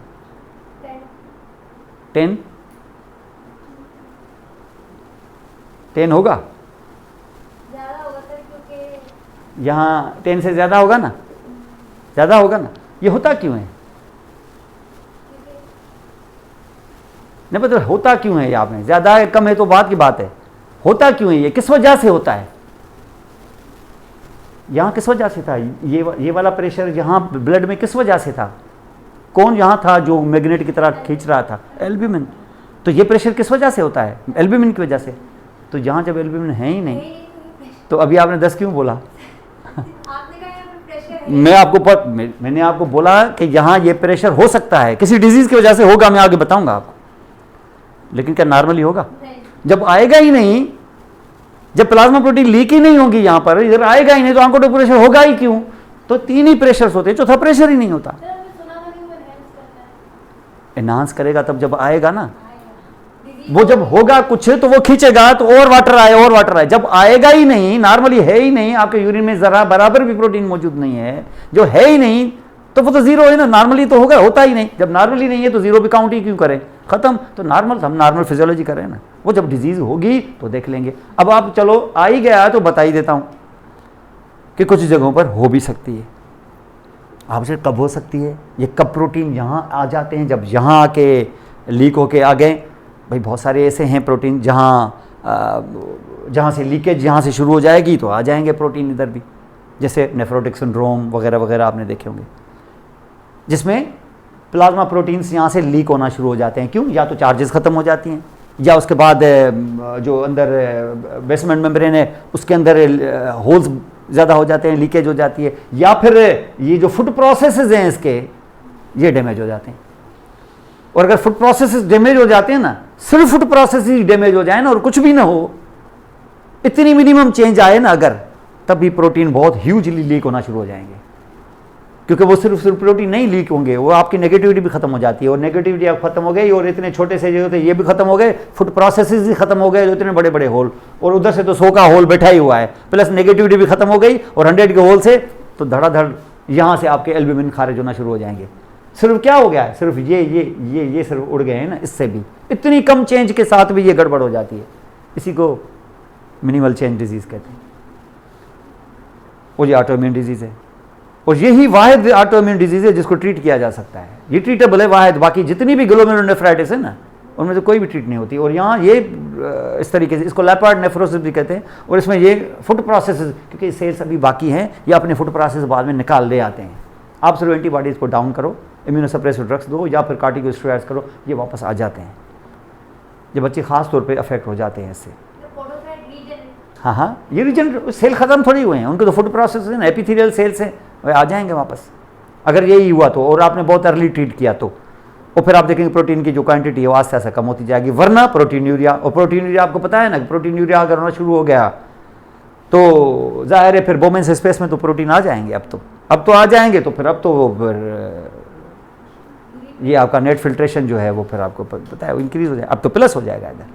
10 होगा, यहां 10 से ज्यादा होगा ना, ज्यादा होगा ना। ये होता क्यों है, नहीं पता होता क्यों है, ये आपने ज्यादा है कम है तो बात की बात है, होता क्यों है, ये किस वजह से होता है, यहां किस वजह से था, ये वाला प्रेशर यहां ब्लड में किस वजह से था, कौन यहां था जो मैग्नेट की तरह खींच रहा था, एल्ब्यूमिन। तो ये प्रेशर किस वजह से होता है, एल्ब्यूमिन की वजह से। तो यहां जब एल्ब्यूमिन है ही नहीं, तो अभी आपने 10 क्यों बोला, मैंने आपको बोला कि यहां ये प्रेशर हो सकता है, किसी डिजीज की वजह से होगा, मैं आगे बताऊंगा आपको, लेकिन क्या नॉर्मली होगा, जब आएगा ही नहीं, जब प्लाज्मा प्रोटीन लीक ही नहीं होगी यहां पर, इधर आएगा ही नहीं, तो ऑन्कोटिक प्रेशर होगा ही क्यों। तो 3 ही प्रेशर्स होते हैं, चौथा प्रेशर ही नहीं होता। एनहांस करेगा तब जब आएगा ना, वो जब होगा कुछ तो वो खींचेगा, तो और वाटर आए, और वाटर आए। जब आएगा ही नहीं, नॉर्मली है ही नहीं, आपके यूरिन में जरा बराबर भी प्रोटीन मौजूद नहीं है, जो है ही नहीं, तो वो तो जीरो है ना, नॉर्मली तो होगा, होता ही नहीं। जब नॉर्मली नहीं है तो जीरो भी काउंट ही क्यों करें, खत्म। तो नॉर्मल, हम नॉर्मल फिजियोलॉजी कर रहे हैं ना, वो जब डिजीज होगी तो देख लेंगे। अब आप चलो आ ही गया तो बता ही देता हूं कि कुछ जगहों पर हो भी सकती है। आपसे कब हो सकती है, ये कब प्रोटीन यहां आ जाते हैं, जब यहां आके लीक होके आ गए। भाई बहुत सारे ऐसे हैं प्रोटीन जहाँ से लीकेज यहाँ से शुरू हो जाएगी तो आ जाएंगे प्रोटीन इधर भी, जैसे नेफ्रोटिक सिंड्रोम वगैरह वगैरह आपने देखे होंगे, जिसमें प्लाज्मा प्रोटीन्स यहाँ से लीक होना शुरू हो जाते हैं। क्यों, या तो चार्जेस ख़त्म हो जाती हैं, या उसके बाद जो अंदर बेसमेंट मेम्ब्रेन है उसके अंदर होल्स ज़्यादा हो जाते हैं, लीकेज हो जाती है, या फिर ये जो फूड प्रोसेसेस हैं इसके, ये डैमेज हो जाते हैं। और अगर फूड प्रोसेसेस डैमेज हो जाते हैं ना, सिर्फ फूड प्रोसेसेस डैमेज हो जाए ना और कुछ भी ना हो, इतनी मिनिमम चेंज आए ना अगर, तब भी प्रोटीन बहुत ह्यूजली लीक होना शुरू हो जाएंगे। क्योंकि वो सिर्फ प्रोटीन नहीं लीक होंगे, वो आपकी नेगेटिविटी भी खत्म हो जाती है, और नेगेटिविटी आप खत्म हो गई, और इतने छोटे से जो थे ये भी खत्म हो गए, फूड प्रोसेसेस भी खत्म हो गए, जो इतने बड़े बड़े होल, और उधर से तो 100 का होल बैठा ही हुआ है, प्लस नेगेटिविटी भी खत्म हो गई, और 100 के होल से तो धड़ाधड़ यहाँ से आपके एल्ब्यूमिन खारिज होना शुरू हो जाएंगे। सिर्फ क्या हो गया है, सिर्फ ये सिर्फ उड़ गए हैं ना, इससे भी इतनी कम चेंज के साथ भी ये गड़बड़ हो जाती है। इसी को मिनिमल चेंज डिजीज कहते हैं, और ये ऑटोइम्यून डिजीज है, और यही वाहिद ऑटोइम्यून डिजीज है जिसको ट्रीट किया जा सकता है। ये ट्रीटेबल है वाहिद, बाकी जितनी भी ग्लोमेरुलोनेफ्राइटिस है ना, उनमें से कोई भी ट्रीट नहीं होती। और यहाँ ये इस तरीके से, इसको लैपार्ड नेफ्रोसिस भी कहते हैं, और इसमें ये फूड प्रोसेसेस, क्योंकि सेल्स अभी बाकी हैं, ये अपने फूड प्रोसेस बाद में निकाल ले आते हैं। आप सिर्फ एंटीबॉडीज को डाउन करो, इम्यूनोसप्रेसिव ड्रग्स दो, या फिर कार्टिकोस्टेरॉइड्स करो, ये वापस आ जाते हैं। ये बच्चे खास तौर पे अफेक्ट हो जाते हैं इससे। हाँ, ये रीजन सेल खत्म थोड़ी हुए हैं, उनके तो फूड प्रोसेस है ना, एपिथेलियल सेल्स हैं, वे आ जाएंगे वापस अगर यही हुआ तो, और आपने बहुत अर्ली ट्रीट किया तो। और फिर आप देखेंगे प्रोटीन की जो क्वांटिटी है वो आस्ते आस्ते कम होती जाएगी, वरना प्रोटीन यूरिया, और प्रोटीन यूरिया आपको पता है ना, प्रोटीन यूरिया अगर होना शुरू हो गया तो जाहिर है फिर बोमेंस स्पेस में तो प्रोटीन आ जाएंगे। अब तो आ जाएंगे, तो फिर अब तो फिर ये आपका नेट फिल्ट्रेशन जो है वो फिर आपको पता है वो इंक्रीज हो जाए, अब तो प्लस हो जाएगा इधर।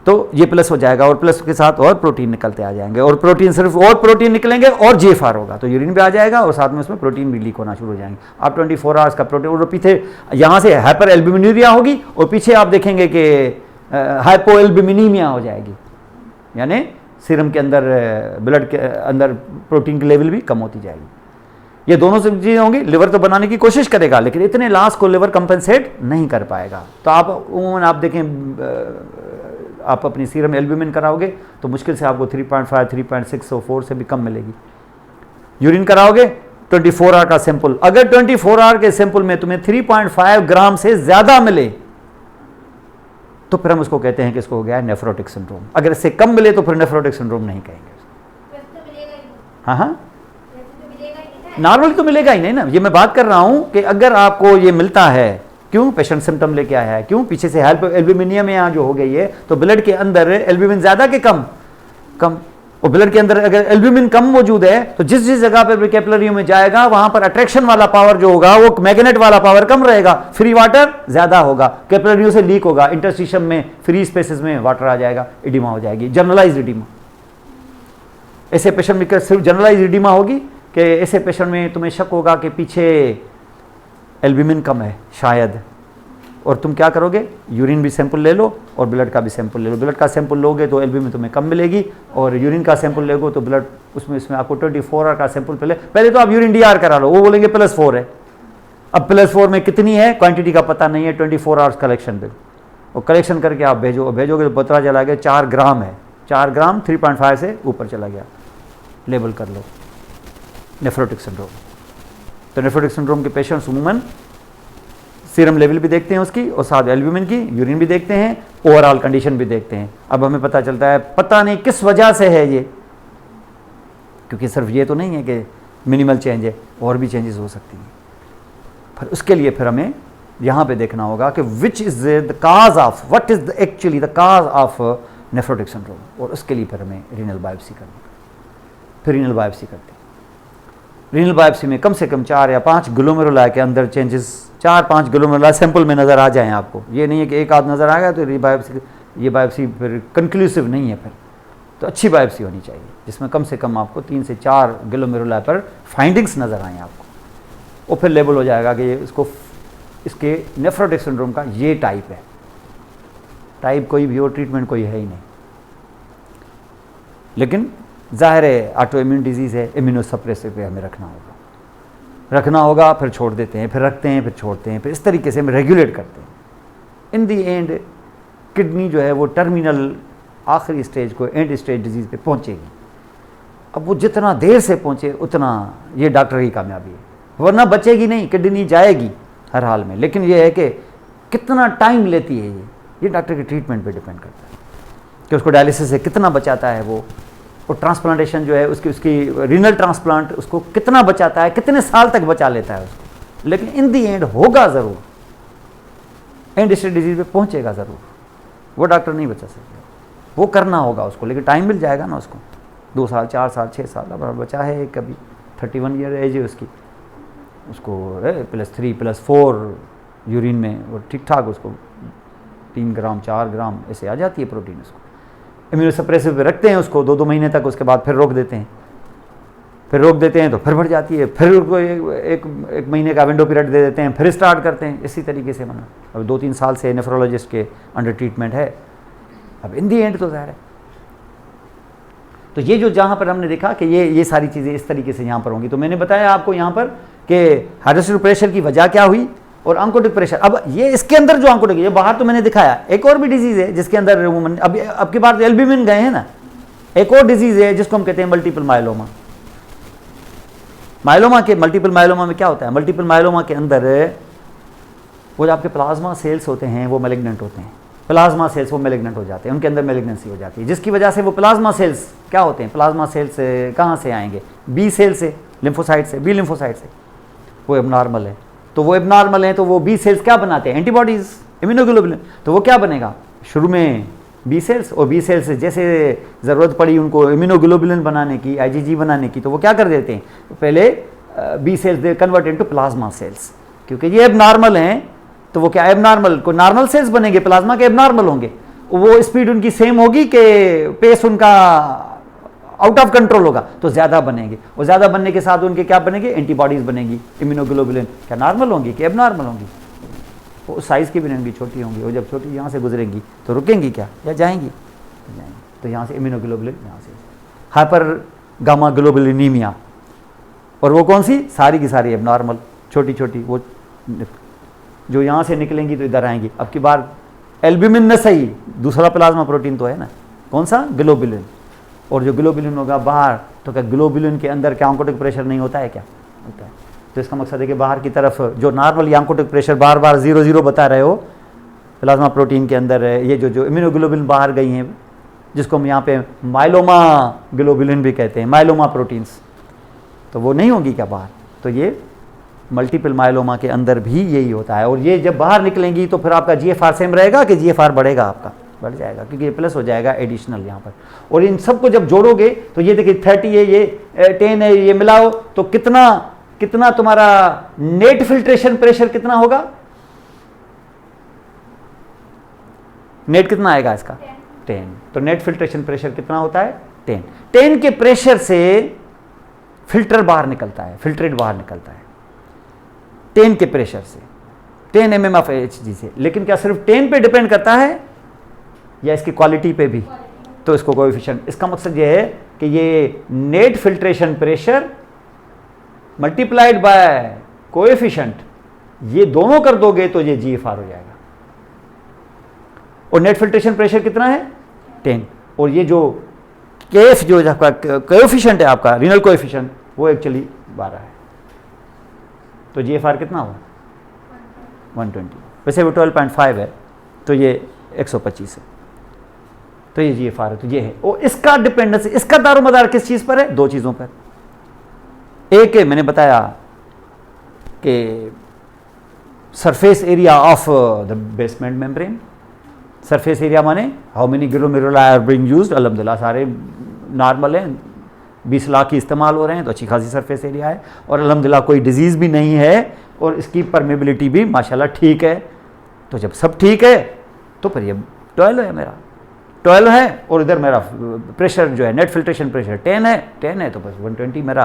तो ये प्लस हो जाएगा और प्लस के साथ और प्रोटीन निकलते आ जाएंगे और प्रोटीन सिर्फ और प्रोटीन निकलेंगे और GFR होगा तो यूरिन भी आ जाएगा और साथ में उसमें प्रोटीन भी लीक होना शुरू हो जाएंगे। आप 24 आवर्स का प्रोटीन और पीछे यहाँ से हाइपर एल्ब्यूमिनुरिया होगी और पीछे आप देखेंगे कि हाइपो एल्ब्यूमिनीमिया हो जाएगी, यानी सीरम के अंदर ब्लड के अंदर प्रोटीन की लेवल भी कम होती जाएगी। ये दोनों से चीज़ें होंगी। लिवर तो बनाने की कोशिश करेगा लेकिन इतने लॉस को लिवर कंपनसेट नहीं कर पाएगा। तो आप उमूमन आप देखें आप अपनी सीरम एल्ब्यूमिन कराओगे तो मुश्किल से आपको 3.5, 3.6 और 4 से भी कम मिलेगी। यूरिन कराओगे 24 आवर का सैंपल, अगर 24 आवर के सैंपल में तुम्हें 3.5 ग्राम से ज़्यादा मिले तो फिर हम उसको कहते हैं कि इसको हो गया है नेफ्रोटिक सिंड्रोम। अगर इससे कम मिले तो फिर नेफ्रोटिक सिंड्रोम नहीं कहेंगे। हाँ हाँ, नॉर्मली तो मिलेगा ही नहीं ना। ये मैं बात कर रहा हूं कि अगर आपको ये मिलता है, क्यों पेशेंट सिम्टम लेके आया है, क्यों पीछे से एल्ब्यूमिनियम यहाँ जो हो गई है तो ब्लड के अंदर एल्ब्यूमिन ज़्यादा के कम कम, और ब्लड के अंदर अगर एल्ब्यूमिन कम मौजूद है तो जिस जिस जगह पे कैपिलरियों में जाएगा वहां पर अट्रैक्शन वाला पावर जो होगा वो मैग्नेट वाला पावर कम रहेगा, फ्री वाटर ज्यादा होगा, कैपिलरियों से लीक होगा, इंटरस्टिशियम में फ्री स्पेसेस में वाटर आ जाएगा, इडिमा हो जाएगी, जनरलाइज इडिमा। ऐसे पेशेंट में सिर्फ जनरलाइज इडिमा होगी कि ऐसे पेशेंट में तुम्हें शक होगा कि पीछे एल्ब्यूमिन कम है शायद, और तुम क्या करोगे, यूरिन भी सैंपल ले लो और ब्लड का भी सैंपल ले लो। ब्लड का सैंपल लोगे तो एल्ब्यूमिन तुम्हें कम मिलेगी और यूरिन का सैंपल लोगे तो ब्लड उसमें आपको 24 आवर का सैंपल पहले तो आप यूरिन DR करा लो, वो बोलेंगे +4 है। अब +4 में कितनी है क्वांटिटी का पता नहीं है, 24 आवर्स कलेक्शन पे और कलेक्शन करके आप भेजोगे तो पता चला गया 4 ग्राम है, 4 ग्राम 3.5 से ऊपर चला गया, लेबल कर लो नेफ्रोटिक सिंड्रोम। तो नेफ्रोटिक सिंड्रोम के पेशेंट्स उमूमन सीरम लेवल भी देखते हैं उसकी और साथ एल्ब्यूमिन की, यूरिन भी देखते हैं, ओवरऑल कंडीशन भी देखते हैं। अब हमें पता चलता है पता नहीं किस वजह से है ये, क्योंकि सिर्फ ये तो नहीं है कि मिनिमल चेंज है, और भी चेंजेस हो सकती हैं। फिर उसके लिए फिर हमें यहाँ पे देखना होगा कि which is the cause of, what is actually the cause of nephrotic syndrome, और उसके लिए फिर हमें रीनल बायोप्सी करनी है। फिर रीनल बायोप्सी करते हैं। रीनल बायोप्सी में कम से कम 4 या 5 ग्लोमेरुलाई के अंदर चेंजेस, 4-5 ग्लोमेरुलाई सैंपल में नज़र आ जाएं आपको। ये नहीं है कि एक आध नज़र आ गया तो ये बायोप्सी फिर कंक्लूसिव नहीं है। फिर तो अच्छी बायोप्सी होनी चाहिए जिसमें कम से कम आपको 3 से 4 ग्लोमेरुलाई पर फाइंडिंग्स नज़र आएँ आपको, और फिर लेबल हो जाएगा कि इसके नेफ्रोटिक सिंड्रोम का ये टाइप है। टाइप कोई भी हो, ट्रीटमेंट कोई है ही नहीं, लेकिन ज़ाहिर है ऑटो इम्यून डिजीज़ है, इम्यूनोसप्रेसिव पे हमें रखना होगा, फिर छोड़ देते हैं, फिर रखते हैं, फिर छोड़ते हैं, फिर इस तरीके से हम रेगुलेट करते हैं। इन दी एंड किडनी जो है वो टर्मिनल आखिरी स्टेज को, एंड स्टेज डिजीज़ पे पहुंचेगी। अब वो जितना देर से पहुंचे उतना ये डॉक्टर की कामयाबी है, वरना बचेगी नहीं, किडनी जाएगी हर हाल में। लेकिन ये है कि कितना टाइम लेती है ये डॉक्टर की ट्रीटमेंट पे डिपेंड करता है कि उसको डायलिसिस से कितना बचाता है वो, और ट्रांसप्लांटेशन जो है उसकी रीनल ट्रांसप्लांट उसको कितना बचाता है, कितने साल तक बचा लेता है उसको। लेकिन इन दी एंड होगा ज़रूर, एंड स्टेज डिजीज पे पहुंचेगा ज़रूर, वो डॉक्टर नहीं बचा सकते, वो करना होगा उसको, लेकिन टाइम मिल जाएगा ना उसको, 2 साल 4 साल 6 साल। अब बचा है कभी 31 ईयर एज है उसको +3+4 यूरिन में वो ठीक ठाक उसको 3 ग्राम 4 ग्राम ऐसे आ जाती है प्रोटीन। उसको इम्यूनोसप्रेसिव पे रखते हैं उसको 2-2 महीने तक, उसके बाद फिर रोक देते हैं, तो फिर बढ़ जाती है, फिर उसको एक महीने का विंडो पीरियड दे देते हैं, फिर स्टार्ट करते हैं, इसी तरीके से बना। अब 2-3 साल से नेफ्रोलॉजिस्ट के अंडर ट्रीटमेंट है। अब इन दी एंड तो ज़ाहिर है, तो ये जो जहाँ पर हमने देखा कि ये सारी चीज़ें इस तरीके से यहाँ पर होंगी। तो मैंने बताया आपको यहाँ पर कि हाइड्रोस्टेटिक प्रेशर की वजह क्या हुई और ऑन्कोटिक प्रेशर। अब ये इसके अंदर जो ऑन्कोटिक है, ये बाहर तो मैंने दिखाया, एक और भी डिजीज़ है जिसके अंदर अब की बार एल्ब्यूमिन गए हैं ना, एक और डिजीज़ है जिसको हम कहते हैं मल्टीपल मायलोमा। मल्टीपल मायलोमा में क्या होता है, मल्टीपल मायलोमा के अंदर वो जो आपके प्लाज्मा सेल्स होते हैं वो मैलिग्नेंट होते हैं, प्लाज्मा सेल्स वो मैलिग्नेंट हो जाते हैं, उनके अंदर मैलिग्नेंसी हो जाती है, जिसकी वजह से वो प्लाज्मा सेल्स क्या होते हैं, प्लाज्मा सेल्स कहाँ से आएंगे, बी सेल से, लिम्फोसाइट से, बी लिम्फोसाइट से, वो एबनॉर्मल है। तो वो एबनॉर्मल है तो वो बी सेल्स क्या बनाते हैं, एंटीबॉडीज़, इम्यूनोग्लोबुलिन। तो वो क्या बनेगा, शुरू में बी सेल्स, और बी सेल्स जैसे ज़रूरत पड़ी उनको इम्यूनोग्लोबुलिन बनाने की, IgG बनाने की, तो वो क्या कर देते हैं, तो पहले B cells they convert into plasma cells, क्योंकि ये एबनॉर्मल हैं तो वो क्या एबनॉर्मल को नॉर्मल सेल्स बनेंगे, प्लाज्मा के एबनॉर्मल होंगे, वो स्पीड उनकी सेम होगी कि पेस उनका आउट ऑफ कंट्रोल होगा, तो ज़्यादा बनेंगे, और ज़्यादा बनने के साथ उनके क्या बनेंगे, एंटीबॉडीज़ बनेगी, इम्यूनोग्लोबुलिन क्या नॉर्मल होंगी कि एबनॉर्मल होंगी, वो साइज़ की भी नहीं होंगी, छोटी होंगी, और जब छोटी यहाँ से गुजरेंगी तो रुकेंगी क्या या जाएंगी, तो यहाँ से इम्यूनोग्लोबुलिन, यहाँ से हाइपर गामा ग्लोबुलिनीमिया, और वो कौन सी, सारी की सारी एबनॉर्मल, छोटी छोटी, वो जो यहाँ से निकलेंगी तो इधर आएंगी। अब की बार एल्ब्यूमिन न सही, दूसरा प्लाज्मा प्रोटीन तो है ना, कौन सा, ग्लोबुलिन, और जो ग्लोबुलिन होगा बाहर, तो क्या ग्लोबुलिन के अंदर क्या ऑन्कोटिक प्रेशर नहीं होता है, क्या होता है, तो इसका मकसद है कि बाहर की तरफ जो नॉर्मल ऑन्कोटिक प्रेशर बार बार 0 बता रहे हो प्लाज्मा प्रोटीन के अंदर है, ये जो इम्यूनोग्लोबुलिन बाहर गई हैं, जिसको हम यहाँ पे माइलोमा ग्लोबुलिन भी कहते हैं, माइलोमा प्रोटीन्स, तो वो नहीं होगी क्या बाहर, तो ये मल्टीपल माइलोमा के अंदर भी यही होता है, और ये जब बाहर निकलेंगी तो फिर आपका GFR सेम रहेगा कि GFR बढ़ेगा, आपका बढ़ जाएगा, क्योंकि ये प्लस हो जाएगा एडिशनल यहाँ पर, और इन सबको जब जोड़ोगे तो ये देखिए 30 है, ये 10 है, ये मिलाओ तो कितना तुम्हारा नेट फिल्ट्रेशन प्रेशर कितना होगा, नेट कितना आएगा इसका 10, तो नेट फिल्ट्रेशन प्रेशर कितना होता है 10 के प्रेशर से फिल्टर बाहर निकलता है, फिल्ट्रेट बाहर निकलता है 10 के प्रेशर से, 10 mm ऑफ Hg से, लेकिन क्या सिर्फ 10 पे डिपेंड करता है या इसकी क्वालिटी पे भी, तो इसको कोएफिशिएंट, इसका मकसद ये है कि ये net filtration pressure multiplied by coefficient, ये दोनों कर दोगे तो ये GFR हो जाएगा, और नेट फिल्ट्रेशन प्रेशर कितना है 10, और ये जो केएफ जो आपका कोएफिशिएंट है आपका रीनल कोएफिशिएंट, वो एक्चुअली 12 है, तो GFR कितना हुआ 120, वैसे वो 12.5 है, तो ये 125 है, तो ये GFR है, तो ये है, और इसका डिपेंडेंस, इसका दारोमदार किस चीज़ पर है, दो चीज़ों पर, एक है मैंने बताया कि surface area of the basement membrane, surface area माने how many glomeruli are being used, अल्हम्दुलिल्लाह सारे नॉर्मल हैं, 20 लाख की इस्तेमाल हो रहे हैं, तो अच्छी खासी सरफेस एरिया है, और अल्हम्दुलिल्लाह कोई डिजीज़ भी नहीं है, और इसकी परमेबिलिटी भी माशाल्लाह ठीक है, तो जब सब ठीक है तो फिर ये 12 है, मेरा 12 है, और इधर मेरा प्रेशर जो है नेट फिल्ट्रेशन प्रेशर 10 है, तो बस 120 मेरा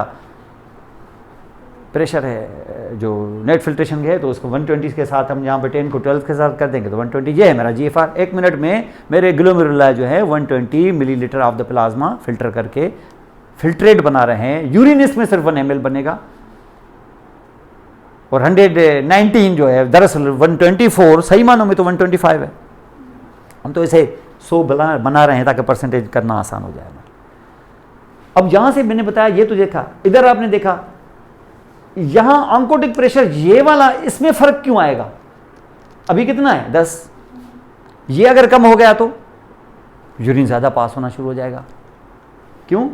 प्रेशर है जो नेट फिल्ट्रेशन है, तो उसको 120 के साथ हम यहाँ पे 10 को 12 के साथ कर देंगे तो 120, ये है मेरा GFR। 1 मिनट में मेरे ग्लोमेरुलाई जो है 120 millilitre of the plasma filter करके फिल्ट्रेट बना रहे हैं, यूरिन इसमें सिर्फ 1 ml बनेगा, और 119 जो है दरअसल 124 सही मानों में तो 125 है, हम तो इसे 100 बना रहे हैं ताकि परसेंटेज करना आसान हो जाए। अब यहां से मैंने बताया ये तो देखा, इधर आपने देखा यहां ऑन्कोटिक प्रेशर ये वाला, इसमें फर्क क्यों आएगा, अभी कितना है 10, ये अगर कम हो गया तो यूरिन ज्यादा पास होना शुरू हो जाएगा, क्यों,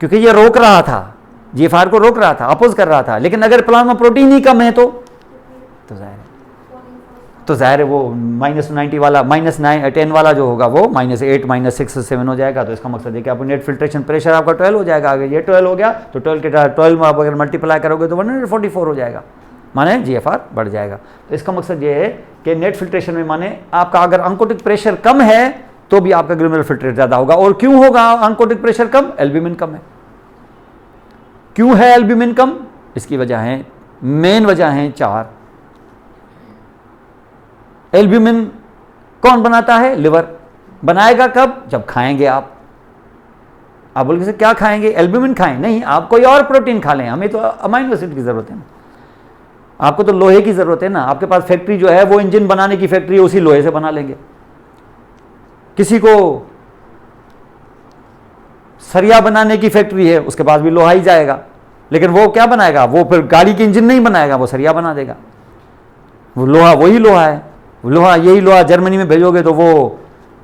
क्योंकि ये रोक रहा था, GFR को रोक रहा था, अपोज कर रहा था, लेकिन अगर प्लाज्मा प्रोटीन ही कम है तो जाहिर है वो -90 वाला -10 वाला जो होगा वो -8 -6 7 हो जाएगा, तो इसका मकसद है कि आप नेट फिल्ट्रेशन प्रेशर आपका 12 हो जाएगा, अगर ये 12 हो गया तो 12 के 12 में आप अगर मल्टीप्लाई करोगे तो 144 हो जाएगा, माने GFR बढ़ जाएगा। तो इसका मकसद ये है कि नेट फिल्ट्रेशन में माने आपका अगर ऑन्कोटिक प्रेशर कम है तो भी आपका ग्लोमेरुलर फिल्ट्रेट ज़्यादा होगा, और क्यों होगा ऑन्कोटिक प्रेशर कम, एल्ब्यूमिन कम है। क्यों है एल्ब्यूमिन कम, इसकी वजह है, मेन वजह है 4। एल्ब्यूमिन कौन बनाता है, लिवर बनाएगा कब, जब खाएंगे आप बोल क्या खाएंगे, एल्ब्यूमिन खाएं, नहीं आप कोई और प्रोटीन खा लें, हमें तो अमाइनो एसिड की जरूरत है ना, आपको तो लोहे की जरूरत है ना, आपके पास फैक्ट्री जो है वो इंजन बनाने की फैक्ट्री है, उसी लोहे से बना लेंगे। किसी को सरिया बनाने की फैक्ट्री है, उसके पास भी लोहा ही जाएगा, लेकिन वो क्या बनाएगा, वो फिर गाड़ी की इंजन नहीं बनाएगा, वो सरिया बना देगा, वो लोहा वही लोहा है, लोहा यही लोहा जर्मनी में भेजोगे तो वो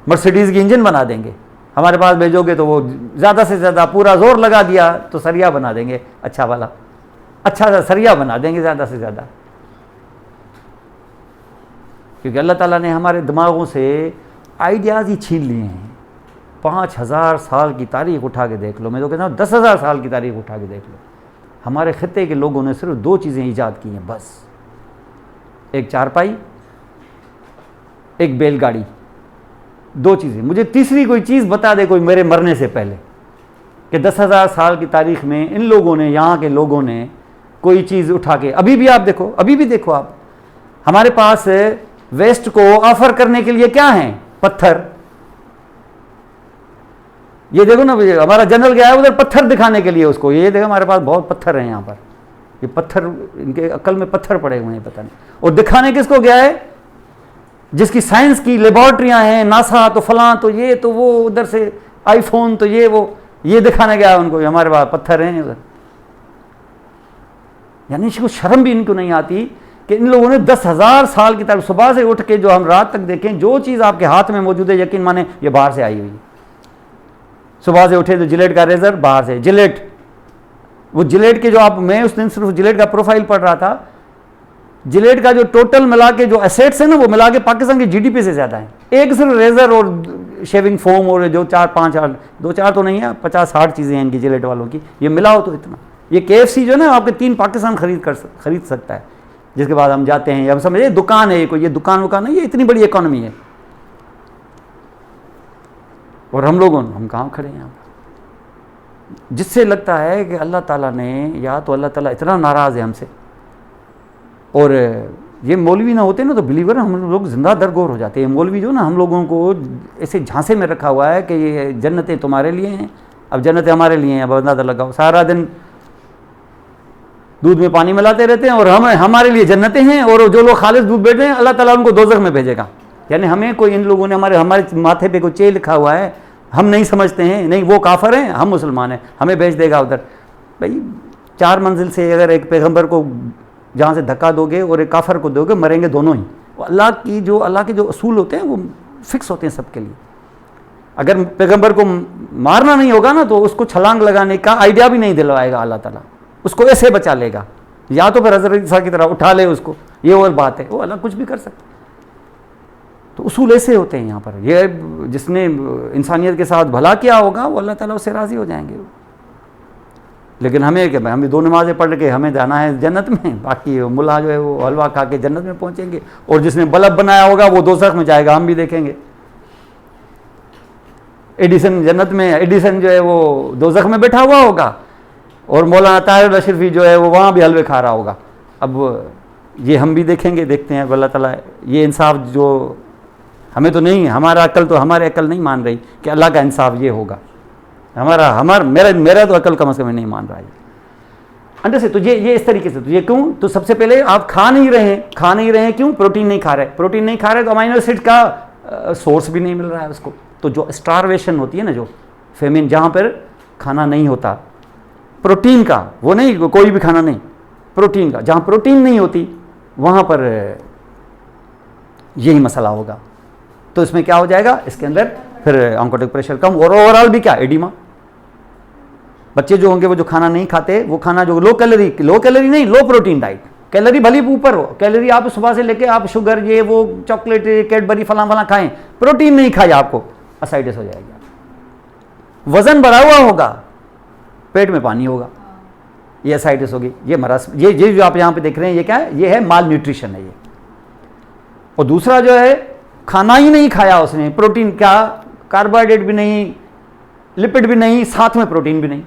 मर्सिडीज़ की इंजन बना देंगे, हमारे पास भेजोगे तो वो ज़्यादा से ज़्यादा पूरा जोर लगा दिया तो सरिया बना देंगे, अच्छा वाला अच्छा सा सरिया बना देंगे ज़्यादा से ज़्यादा, क्योंकि अल्लाह ताला ने हमारे दिमागों से आइडियाज़ ही छीन लिए हैं। 5000 साल की तारीख उठा के देख लो, मैं तो कहता हूँ 10,000 साल की तारीख उठा के देख लो, हमारे खित्ते के लोगों ने सिर्फ 2 चीज़ें ईजाद की हैं बस, एक चारपाई, एक बैलगाड़ी, दो चीज़ें, मुझे तीसरी कोई चीज़ बता दे कोई मेरे मरने से पहले कि 10,000 साल की तारीख में इन लोगों ने, यहाँ के लोगों ने कोई चीज़ उठा के, अभी भी आप देखो, अभी भी देखो आप, हमारे पास वेस्ट को ऑफर करने के लिए क्या है? पत्थर। ये देखो ना, हमारा जनरल गया है उधर पत्थर दिखाने के लिए उसको, ये देखो हमारे पास बहुत पत्थर हैं यहाँ पर, ये पत्थर, इनके अक्ल में पत्थर पड़े हुए हैं पता नहीं। और दिखाने किसको गया है? जिसकी साइंस की लेबॉर्ट्रियाँ हैं, नासा तो फलां तो ये तो वो, उधर से आईफोन तो ये वो, ये दिखाने गया उनको हमारे पास पत्थर हैं उधर। यानी इसको शर्म भी इनको नहीं आती कि इन लोगों ने 10,000 साल की तरफ सुबह से उठ के जो हम रात तक देखें, जो चीज़ आपके हाथ में मौजूद है, यकीन माने ये बाहर से आई हुई। सुबह से उठे तो जिलेट का रेजर बाहर से, जिलेट, वो जिलेट के जो आप, मैं उस दिन सिर्फ जिलेट का प्रोफाइल पढ़ रहा था, जिलेट का जो टोटल मिला के जो एसेट्स है ना, वो मिला के पाकिस्तान की जीडीपी से ज़्यादा है। एक सिर्फ रेजर और शेविंग फोम और जो 4-5 दो चार तो नहीं है, 50-60 चीज़ें हैं इनकी जिलेट वालों की, ये मिला हो तो इतना। ये KFC जो है ना, आपके 3 पाकिस्तान खरीद सकता है। जिसके बाद हम जाते हैं, अब समझिए दुकान है कोई, ये दुकान नहीं, ये इतनी बड़ी इकॉनमी है। और हम कहाँ खड़े हैं यहाँ पर? जिससे लगता है कि अल्लाह ताला ने, या तो अल्लाह ताला इतना नाराज़ है हमसे, और ये मौलवी ना होते ना तो बिलीवर हम लोग जिंदा दरगोर हो जाते हैं। मौलवी जो ना हम लोगों को ऐसे झांसे में रखा हुआ है कि ये जन्नतें तुम्हारे लिए हैं, अब जन्नतें हमारे लिए हैं, अब अंदाज़ा लगाओ। सारा दिन दूध में पानी मिलाते रहते हैं और हमारे लिए जन्नतें हैं, और जो लोग खालिस दूध बैठ रहे हैं अल्लाह ताला उनको दोज़ख में भेजेगा। यानी हमें कोई, इन लोगों ने हमारे माथे पे कोई चे लिखा हुआ है, हम नहीं समझते हैं, नहीं वो काफर हैं, हम मुसलमान हैं, हमें भेज देगा उधर। भाई 4 मंजिल से अगर एक पैगंबर को जहाँ से धक्का दोगे और एक काफर को दोगे, मरेंगे दोनों ही। अल्लाह के जो असूल होते हैं वो फिक्स होते हैं सबके लिए। अगर पैगंबर को मारना नहीं होगा ना, तो उसको छलांग लगाने का आइडिया भी नहीं दिलवाएगा अल्लाह ताला, उसको ऐसे बचा लेगा, या तो फिर हज़रत ईसा की तरह उठा ले उसको, ये और बात है। वो अल्लाह कुछ भी कर सकता। तो उसूल ऐसे होते हैं यहाँ पर। ये जिसने इंसानियत के साथ भला किया होगा वो अल्लाह ताला उससे राज़ी हो जाएंगे। लेकिन हमें क्या, हमें 2 नमाज़ें पढ़ के हमें जाना है जन्नत में, बाकी मुल्ला जो है वो हलवा खा के जन्नत में पहुँचेंगे, और जिसने बल्ब बनाया होगा वो दोज़ख में जाएगा, हम भी देखेंगे। एडिसन जन्नत में, एडिसन जो है वो दोज़ख में बैठा हुआ होगा, और मौलाना ताहिर अशरफी जो है वो वहाँ भी हलवे खा रहा होगा। अब ये हम भी देखेंगे, देखते हैं अल्लाह ताला ये इंसाफ जो हमें तो नहीं, हमारे अक्ल नहीं मान रही कि अल्लाह का इंसाफ ये होगा। मेरा तो अक्ल कम से कम नहीं मान रहा है अंदर से। तो ये इस तरीके से, तो ये क्यों? तो सबसे पहले आप खा नहीं रहे क्यों? प्रोटीन नहीं खा रहे, तो अमीनो एसिड का सोर्स भी नहीं मिल रहा है उसको। तो जो स्टारवेशन होती है ना, जो फेमिन, जहाँ पर खाना नहीं होता प्रोटीन का, वो नहीं कोई भी खाना नहीं, प्रोटीन का, जहाँ प्रोटीन नहीं होती वहाँ पर यही मसला होगा। तो इसमें क्या हो जाएगा? इसके अंदर फिर ऑन्कोटिक प्रेशर कम, और ओवरऑल भी क्या, एडिमा। बच्चे जो होंगे वो जो खाना नहीं खाते, वो खाना जो लो कैलोरी नहीं, लो प्रोटीन डाइट, कैलोरी भली ऊपर हो, कैलोरी आप सुबह से लेके आप शुगर, ये वो चॉकलेट, कैडबरी, फलां खाएं, प्रोटीन नहीं खाए, आपको असाइटिस हो जाएगी। वजन बढ़ा हुआ होगा, पेट में पानी होगा, ये असाइटिस होगी, ये मरास, ये जो आप यहाँ पे देख रहे हैं, ये क्या है? ये है माल न्यूट्रिशन है ये। और दूसरा जो है, खाना ही नहीं खाया उसने, प्रोटीन क्या, कार्बोहाइड्रेट भी नहीं, लिपिड भी नहीं, साथ में प्रोटीन भी नहीं,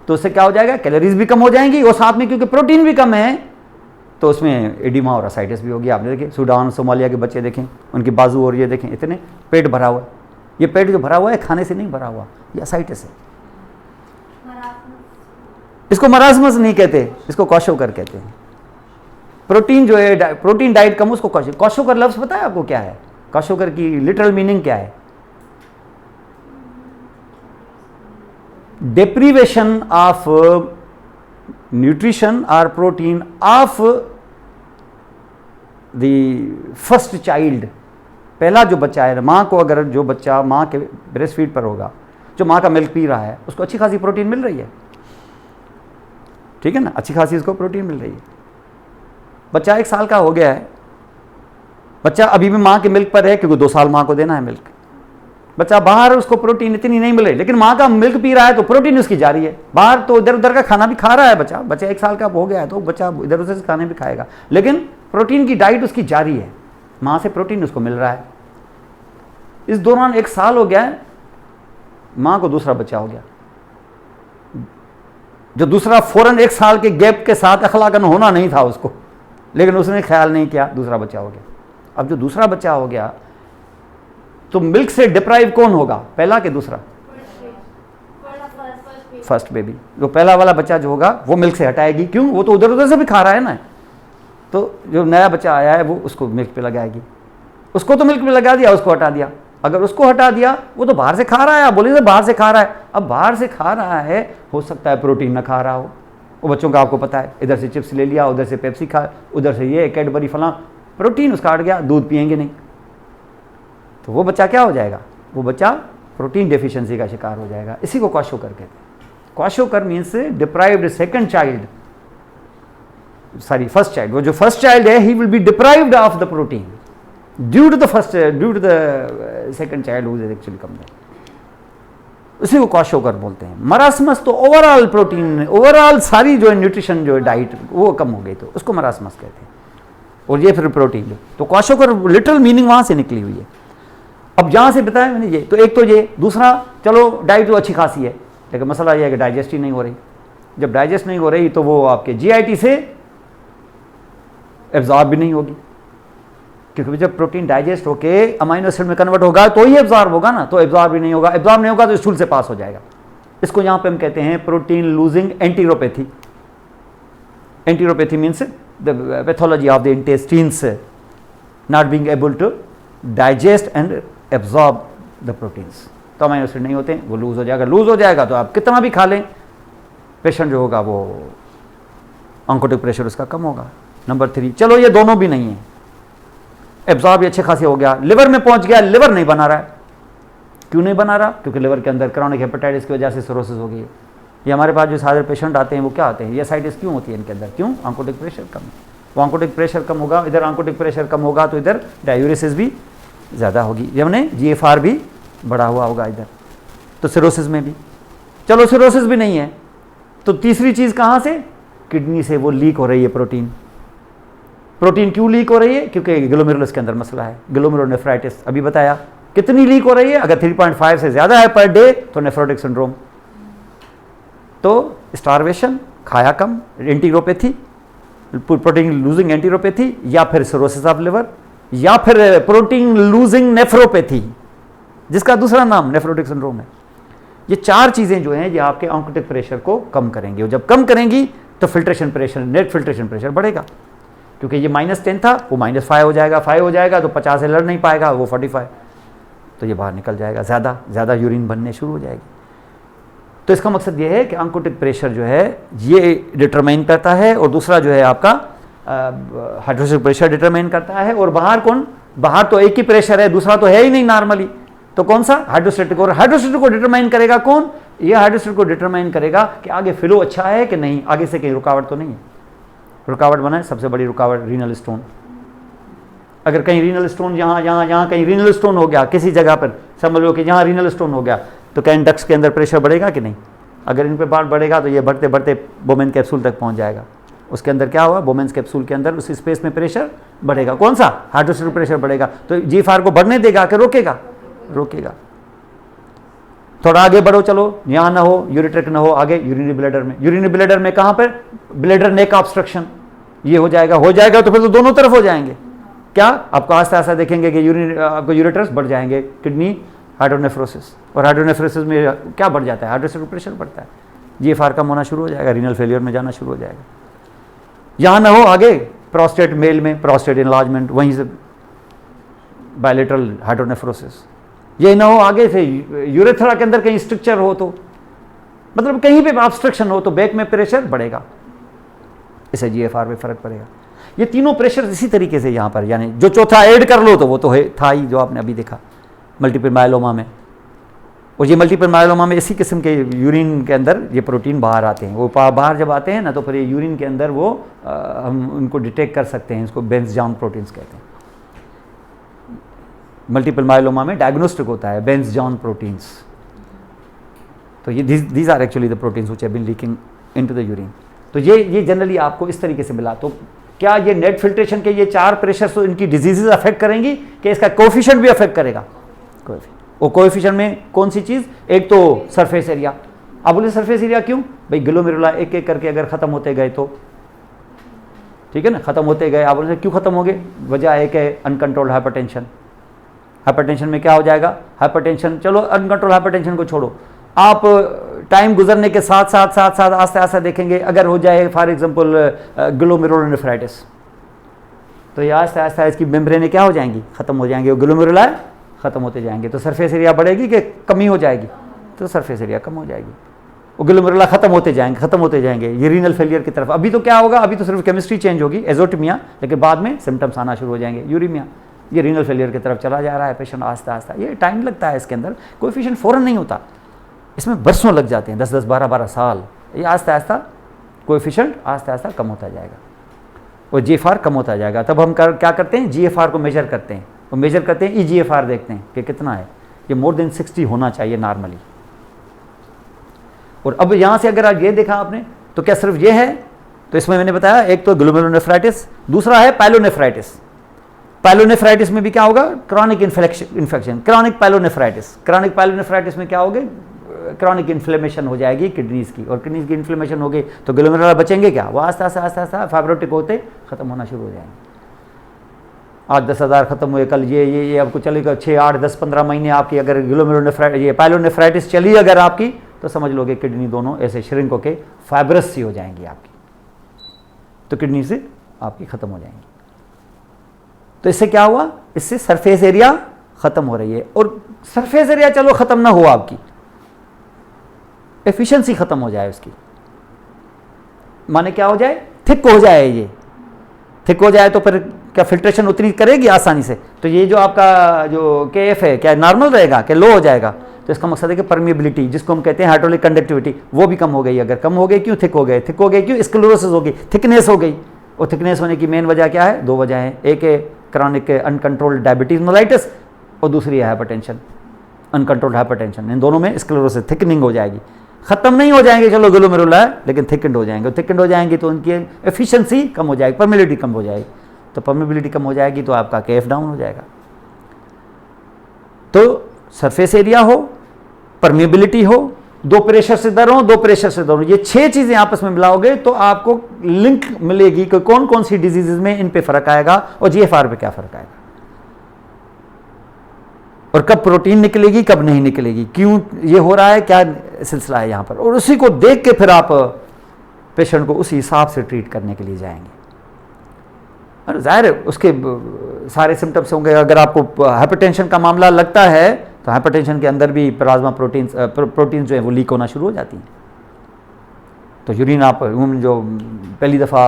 तो उससे क्या हो जाएगा? कैलोरीज भी कम हो जाएंगी, और साथ में क्योंकि प्रोटीन भी कम है तो उसमें एडिमा और असाइटिस भी होगी। आपने देखे सूडान, सोमालिया के बच्चे देखें, उनके बाजू और ये देखें, इतने पेट भरा हुआ है। ये पेट जो भरा हुआ है खाने से नहीं भरा हुआ, ये असाइटिस है। इसको मरासमस नहीं कहते, इसको क्वाशोकर कहते हैं। प्रोटीन जो है, प्रोटीन डाइट कम, उसको क्वाशोकर लफ्ज़ पता है आपको क्या है? क्वाशोकर की लिटरल मीनिंग क्या है? deprivation of nutrition or protein of the first child। पहला जो बच्चा है, माँ को, अगर जो बच्चा माँ के ब्रेस्ट फीड पर होगा, जो माँ का मिल्क पी रहा है, उसको अच्छी खासी प्रोटीन मिल रही है, ठीक है ना, अच्छी खासी उसको प्रोटीन मिल रही है। बच्चा 1 साल का हो गया है, बच्चा अभी भी माँ के मिल्क पर है, क्योंकि 2 साल माँ को देना है मिल्क। बच्चा बाहर, उसको प्रोटीन इतनी नहीं मिले, लेकिन माँ का मिल्क पी रहा है तो प्रोटीन उसकी जारी है। बाहर तो इधर उधर का खाना भी खा रहा है बच्चा 1 साल का हो गया है तो बच्चा इधर उधर से खाने भी खाएगा, लेकिन प्रोटीन की डाइट उसकी जारी है, माँ से प्रोटीन उसको मिल रहा है। इस दौरान 1 साल हो गया है, मां को दूसरा बच्चा हो गया, जो दूसरा फौरन 1 साल के गैप के साथ अखलाकन होना नहीं था उसको, लेकिन उसने ख्याल नहीं किया, दूसरा बच्चा हो गया। अब जो दूसरा बच्चा हो गया तो मिल्क से डिप्राइव कौन होगा, पहला कि दूसरा? First baby. जो पहला वाला बच्चा जो होगा वो मिल्क से हटाएगी, क्यों? वो तो उधर उधर से भी खा रहा है ना, तो जो नया बच्चा आया है वो उसको मिल्क पे लगाएगी। उसको तो मिल्क पे लगा दिया, उसको हटा दिया। अगर उसको हटा दिया, वो तो बाहर से खा रहा है, आप बोलिए बाहर से खा रहा है। अब बाहर से खा रहा है, हो सकता है प्रोटीन ना खा रहा हो, वो बच्चों का आपको पता है, इधर से चिप्स ले लिया, उधर से पेप्सी खा, उधर से ये कैडबरी फलां, प्रोटीन उसका हट गया, दूध पिएंगे नहीं, तो वो बच्चा क्या हो जाएगा? वो बच्चा प्रोटीन डेफिशिएंसी का शिकार हो जाएगा। इसी को क्वाशोकर कहते हैं। Kwashiorkor means deprived second child, sorry first child. वो जो फर्स्ट चाइल्ड है, he will be deprived of the protein due to the second child who is actually come there. उसी को क्वाशोकर बोलते हैं। मरासमस तो ओवरऑल प्रोटीन, ओवरऑल सारी जो है न्यूट्रिशन जो है डाइट वो कम हो गई, तो उसको मरासमस कहते हैं। और ये फिर प्रोटीन जो, तो क्वाशोकर लिटरल मीनिंग वहां से निकली हुई है। अब जहां से बताया मैंने ये, तो एक तो ये, दूसरा चलो डाइट तो अच्छी खासी है, लेकिन मसला यह है कि डाइजेस्ट ही नहीं हो रही। जब डाइजेस्ट नहीं हो रही तो वो आपके जीआईटी से एब्जॉर्ब भी नहीं होगी, क्योंकि जब प्रोटीन डाइजेस्ट होके अमाइनो एसिड में कन्वर्ट होगा तो ही एब्जॉर्ब होगा ना, तो एब्जॉर्ब भी नहीं होगा। एब्जॉर्ब नहीं होगा तो स्टूल से पास हो जाएगा। इसको यहां पे हम कहते हैं protein losing enteropathy. Enteropathy means the pathology of the intestines not being able to digest and absorb the proteins. तो अमाइनो एसिड नहीं होते, वो लूज हो जाएगा। लूज हो जाएगा तो आप कितना भी खा लें, पेशेंट जो होगा वो ऑन्कोटिक प्रेशर उसका कम होगा। नंबर 3, चलो ये दोनों भी नहीं है, एब्जॉर्ब भी अच्छे खासे हो गया, लिवर में पहुंच गया, लिवर नहीं बना रहा है। क्यों नहीं बना रहा? क्योंकि लिवर के अंदर क्रोनिक हेपेटाइटिस की वजह से सिरोसिस हो गई है। ये हमारे पास जो सारे पेशेंट आते हैं वो क्या आते हैं, ये साइटिस क्यों होती है इनके अंदर? क्यों? ऑन्कोटिक प्रेशर कम है। वो ऑन्कोटिक प्रेशर कम होगा, इधर ऑन्कोटिक प्रेशर कम होगा तो इधर डायूरेसिस भी ज़्यादा होगी, हमने GFR भी बढ़ा हुआ होगा इधर, तो सिरोसिस में भी। चलो सिरोसिस भी नहीं है, तो तीसरी चीज़ कहाँ से? किडनी से वो लीक हो रही है प्रोटीन। प्रोटीन क्यों लीक हो रही है? क्योंकि ग्लोमेरुलस के अंदर मसला है, ग्लोमेरुलोनेफ्राइटिस। अभी बताया कितनी लीक हो रही है, अगर 3.5 से ज़्यादा है पर डे तो नेफ्रोटिक सिंड्रोम। तो स्टारवेशन, खाया कम, एंटीरोपैथी, प्रोटीन लूजिंग एंटीरोपैथी, या फिर सिरोसिस ऑफ लिवर, या फिर प्रोटीन लूजिंग नेफ्रोपैथी, जिसका दूसरा नाम नेफ्रोटिक सिंड्रोम है। ये 4 चीज़ें जो हैं ये आपके ऑन्कोटिक प्रेशर को कम करेंगी, और जब कम करेंगी तो filtration pressure, net filtration pressure बढ़ेगा, क्योंकि ये -10 था वो -5 हो जाएगा, 5 हो जाएगा तो 50 से लड़ नहीं पाएगा, वो 45, तो ये बाहर निकल जाएगा, ज़्यादा यूरिन बनने शुरू हो जाएगी। तो इसका मकसद ये है कि ऑन्कोटिक प्रेशर जो है ये डिटरमाइन करता है, और दूसरा जो है आपका हाइड्रोस्टेटिक प्रेशर डिटरमाइन करता है। और बाहर कौन? बाहर तो एक ही प्रेशर है, दूसरा तो है ही नहीं नॉर्मली, तो कौन सा? हाइड्रोस्टेटिक। और हाइड्रोस्टेटिक को डिटरमाइन करेगा कौन? ये हाइड्रोस्टेटिक को डिटरमाइन करेगा कि आगे फ्लो अच्छा है कि नहीं, आगे से कहीं रुकावट तो नहीं है। रुकावट बना है, सबसे बड़ी रुकावट रीनल स्टोन। अगर कहीं रीनल स्टोन यहाँ कहीं रीनल स्टोन हो गया किसी जगह पर, समझ लो कि यहाँ रीनल स्टोन हो गया, तो क्या इन डक्ट्स के अंदर प्रेशर बढ़ेगा कि नहीं? अगर इन पे बाढ़ बढ़ेगा तो ये बढ़ते बढ़ते बोमेन कैप्सूल तक पहुँच जाएगा। उसके अंदर क्या हुआ? बोमेन्स कैप्सूल के अंदर उस स्पेस में प्रेशर बढ़ेगा। कौन सा? हाइड्रोस्टेटिक प्रेशर बढ़ेगा। तो GFR को बढ़ने देगा कि रोकेगा? रोकेगा। थोड़ा आगे बढ़ो, चलो यहाँ ना हो, यूरेट्रिक ना हो, आगे यूरिनरी ब्लैडर में। यूरिनरी ब्लैडर में कहाँ पर? ब्लैडर नेक ऑब्स्ट्रक्शन, ये हो जाएगा तो फिर तो दोनों तरफ हो जाएंगे। क्या? आपको आस्ते आस्ते देखेंगे कि आपको यूरेट्रस बढ़ जाएंगे, किडनी हाइड्रोनेफ्रोसिस, और हाइड्रोनेफ्रोसिस में क्या बढ़ जाता है? हाइड्रोस्टेटिक प्रेशर बढ़ता है, GFR कम होना शुरू हो जाएगा, रीनल फेलियर में जाना शुरू हो जाएगा। यहाँ ना हो आगे प्रोस्टेट मेल में, प्रोस्टेट इनलार्जमेंट, वहीं से बायलेटरल हाइड्रोनेफ्रोसिस। ये ना हो आगे से यूरेथ्रा के अंदर कहीं स्ट्रक्चर हो, तो मतलब कहीं पे ऑब्स्ट्रक्शन हो तो बैक में प्रेशर बढ़ेगा, इससे GFR में फर्क पड़ेगा। ये तीनों प्रेशर इसी तरीके से यहाँ पर, यानी जो चौथा ऐड कर लो तो वो तो है था ही, जो आपने अभी देखा मल्टीपल मायलोमा में। और ये मल्टीपल मायलोमा में इसी किस्म के यूरिन के अंदर ये प्रोटीन बाहर आते हैं। वो बाहर जब आते हैं ना, तो फिर ये यूरिन के अंदर वो हम उनको डिटेक्ट कर सकते हैं, इसको बेंज जॉन प्रोटीन्स कहते हैं। मल्टीपल मायलोमा में डायग्नोस्टिक होता है बेंज जॉन प्रोटीन्स। तो ये these are actually the proteins which have been leaking into the urine. तो ये जनरली आपको इस तरीके से मिला। तो क्या ये नेट फिल्ट्रेशन के ये 4 प्रेशर तो इनकी डिजीजेज अफेक्ट करेंगी कि इसका कोफिशिएंट भी अफेक्ट करेगा? वो कोएफिशिएंट में कौन सी चीज़, एक तो सरफेस एरिया। आप बोले सरफेस एरिया क्यों भाई, ग्लोमेरुला एक एक करके अगर ख़त्म होते गए तो ठीक है ना, ख़त्म होते गए। आप बोले क्यों ख़त्म हो गए, वजह एक है अनकंट्रोल्ड हाइपरटेंशन। हाइपरटेंशन में क्या हो जाएगा, हाइपरटेंशन, चलो अनकंट्रोल हाइपरटेंशन को छोड़ो, आप टाइम गुजरने के साथ साथ साथ साथ आस्ते आस्ते देखेंगे अगर हो जाए फॉर एग्जांपल ग्लोमेरुलोनेफ्राइटिस, तो ये आस्ते आस्ते इसकी मेम्ब्रेनें क्या हो जाएंगी, ख़त्म हो जाएंगे, ग्लोमेरुला ख़त्म होते जाएंगे। तो सरफेस एरिया बढ़ेगी कि कमी हो जाएगी, तो सरफेस एरिया कम हो जाएगी। वो ग्लोमेरुला ख़त्म होते जाएंगे ये रीनल फेलियर की तरफ। अभी तो क्या होगा, अभी तो सिर्फ केमिस्ट्री चेंज होगी, एजोटमिया, लेकिन बाद में सिम्टम्स आना शुरू हो जाएंगे, यूरीमिया। ये रीनल फेलियर की तरफ चला जा रहा है पेशेंट आस्ते आस्ते। ये टाइम लगता है इसके अंदर, कोएफिशिएंट फ़ौरन नहीं होता, इसमें बरसों लग जाते हैं, 10-10, 12-12 साल। ये आस्ते आस्ते कोएफिशिएंट आस्ते आस्ते कम होता जाएगा और GFR कम होता जाएगा। तब हम क्या करते हैं, GFR को मेजर करते हैं, और मेजर करते हैं EGFR देखते हैं कि कितना है, ये मोर देन 60 होना चाहिए नॉर्मली। और अब यहाँ से अगर आज ये देखा आपने तो क्या सिर्फ ये है, तो इसमें मैंने बताया एक तो ग्लोमेरुलोनेफ्राइटिस, दूसरा है पाइलोनेफ्राइटिस। पाइलोनेफ्राइटिस में भी क्या होगा, क्रॉनिक इन्फेक्शन, क्रॉनिक पाइलोनेफ्राइटिस में क्या होगा, क्रॉनिक इन्फ्लेमेशन हो जाएगी किडनीज की, और किडनीज की इन्फ्लेमेशन हो गई तो ग्लोमेरुला बचेंगे क्या, वो आस्ते आस्ते फाइब्रोटिक होते खत्म होना शुरू हो जाएंगे। 8-10 खत्म हुए, कल ये आपको चलेगा 6, 8, 10, 15 महीने आपकी अगर ग्लोमेरुलोनेफ्राइटिस, ये पाइलोनेफ्राइटिस चली अगर आपकी, तो समझ लोगे किडनी दोनों ऐसे श्रिंक होके फाइब्रस सी हो जाएंगी आपकी, तो किडनी से आपकी खत्म हो जाएंगी। तो इससे क्या हुआ, इससे सरफेस एरिया खत्म हो रही है। और सरफेस एरिया चलो खत्म ना हो, आपकी एफिशिएंसी खत्म हो जाए उसकी, माने क्या हो जाए, थिक हो जाए। ये थिक हो जाए तो फिर क्या फिल्ट्रेशन उतनी करेगी आसानी से, तो ये जो आपका जो KF है क्या नॉर्मल रहेगा कि लो हो जाएगा। तो इसका मकसद है कि परमिएबिलिटी, जिसको हम कहते हैं हाइड्रोलिक कंडक्टिविटी, वो भी कम हो गई। अगर कम हो गई, क्यों थिक हो गए, थिक हो गए क्यों, स्क्लेरोसिस हो गई, थिकनेस हो गई। और थिकनेस होने की मेन वजह क्या है, 2 वजह हैं, एक है क्रॉनिक अनकंट्रोल्ड डायबिटीज मेलाइटिस, और दूसरी है हाइपरटेंशन, अनकंट्रोल्ड हाइपरटेंशन। इन दोनों में स्क्लेरोसिस, थिकनिंग हो जाएगी। खत्म नहीं हो जाएंगे चलो ग्लोमेरुला है, लेकिन थिकंड हो जाएंगे। थिकंड हो जाएंगी तो उनकी एफिशिएंसी कम हो जाएगी, परमिबिलिटी कम हो जाएगी। तो परमिबिलिटी कम हो जाएगी तो आपका KF डाउन हो जाएगा। तो सरफेस एरिया हो, परमिबिलिटी हो, 2 प्रेशर से दर हो, 2 प्रेशर से दर हो, ये 6 चीजें आपस में मिलाओगे तो आपको लिंक मिलेगी कि कौन कौन सी डिजीजेज में इन पे फर्क आएगा और GFR पे क्या फर्क आएगा, और कब प्रोटीन निकलेगी कब नहीं निकलेगी, क्यों ये हो रहा है, क्या सिलसिला है यहाँ पर। और उसी को देख के फिर आप पेशेंट को उसी हिसाब से ट्रीट करने के लिए जाएंगे। और जाहिर है उसके सारे सिम्टम्स होंगे। अगर आपको हाइपरटेंशन का मामला लगता है तो हाइपरटेंशन के अंदर भी प्लाज्मा प्रोटीन जो है वो लीक होना शुरू हो जाती हैं। तो यूरिन आप जो पहली दफ़ा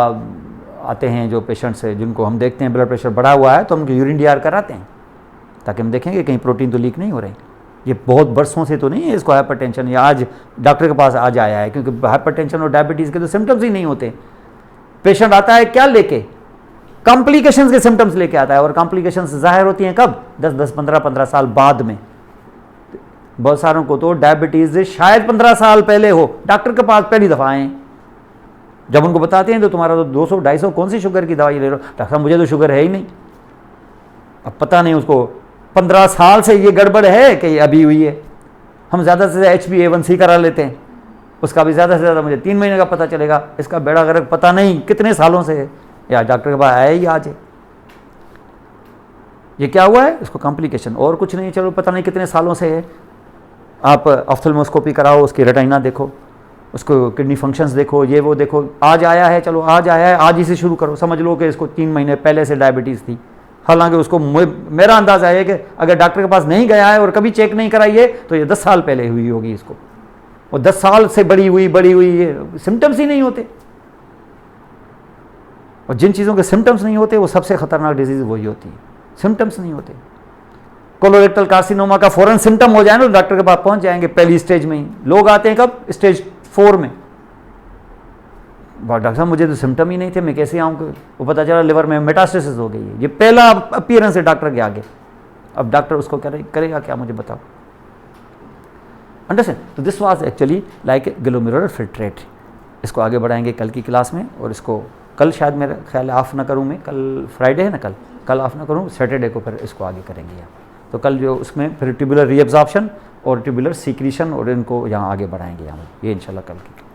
आते हैं जो पेशेंट्स है जिनको हम देखते हैं ब्लड प्रेशर बढ़ा हुआ है, तो हम उनके यूरिन DR कराते हैं ताकि हम देखेंगे कहीं प्रोटीन तो लीक नहीं हो रही। ये बहुत बरसों से तो नहीं है इसको हाइपरटेंशन, या आज डॉक्टर के पास आज आया है, क्योंकि हाइपरटेंशन और डायबिटीज़ के तो सिम्टम्स ही नहीं होते। पेशेंट आता है क्या लेके, कॉम्प्लिकेशंस के सिम्टम्स लेके आता है, और कॉम्प्लिकेशंस जाहिर होती हैं कब, 10-10, 15-15 साल बाद में। बहुत सारों को तो डायबिटीज़ शायद 15 साल पहले हो, डॉक्टर के पास पहली दफ़ा आए, जब उनको बताते हैं तो तुम्हारा तो 200-250 कौन सी शुगर की दवाई ले रहे हो, डॉक्टर साहब मुझे तो शुगर है ही नहीं। अब पता नहीं उसको 15 साल से ये गड़बड़ है कि ये अभी हुई है। हम ज़्यादा से ज़्यादा HbA1c करा लेते हैं, उसका भी ज़्यादा से ज़्यादा मुझे 3 महीने का पता चलेगा, इसका बेड़ा गर्क पता नहीं कितने सालों से है, या डॉक्टर के पास आया ही आज है। ये क्या हुआ है, इसको कॉम्प्लिकेशन और कुछ नहीं, चलो पता नहीं कितने सालों से है। आप ऑफ्थल्मोस्कोपी कराओ, उसकी रेटिना देखो, उसको किडनी फंक्शंस देखो, ये वो देखो, आज आया है, चलो आज आया है, आज ही से शुरू करो, समझ लो कि इसको 3 महीने पहले से डायबिटीज़ थी। हालांकि उसको मेरा अंदाज़ा है कि अगर डॉक्टर के पास नहीं गया है और कभी चेक नहीं कराई है तो ये 10 साल पहले हुई होगी इसको, और 10 साल से बड़ी हुई ये सिम्टम्स ही नहीं होते। और जिन चीज़ों के सिम्टम्स नहीं होते वो सबसे खतरनाक डिजीज़ वही होती है, सिम्टम्स नहीं होते। कोलोरेक्टल कार्सिनोमा का फ़ौरन सिम्टम हो जाए ना तो डॉक्टर के पास पहुंच जाएंगे पहली स्टेज में ही। लोग आते हैं कब, स्टेज 4 में, डॉक्टर साहब मुझे तो सिम्टम ही नहीं थे, मैं कैसे आऊँ, वो पता चला लिवर में मेटास्टेसिस हो गई है। ये पहला अपीयरेंस है डॉक्टर के आगे। अब डॉक्टर उसको करेगा क्या, मुझे बताओ। अंडरस्टैंड। तो this was actually like glomerular filtrate. इसको आगे बढ़ाएंगे कल की क्लास में, और इसको कल शायद मेरा ख्याल ऑफ ना करूँ मैं, कल फ्राइडे है ना, कल ऑफ ना करूँ, सैटरडे को फिर इसको आगे करेंगे। तो कल जो उसमें फिर ट्यूबुलर रीअब्जॉर्प्शन और ट्यूबुलर सीक्रीशन और इनको यहाँ आगे बढ़ाएंगे हम ये इंशाल्लाह कल की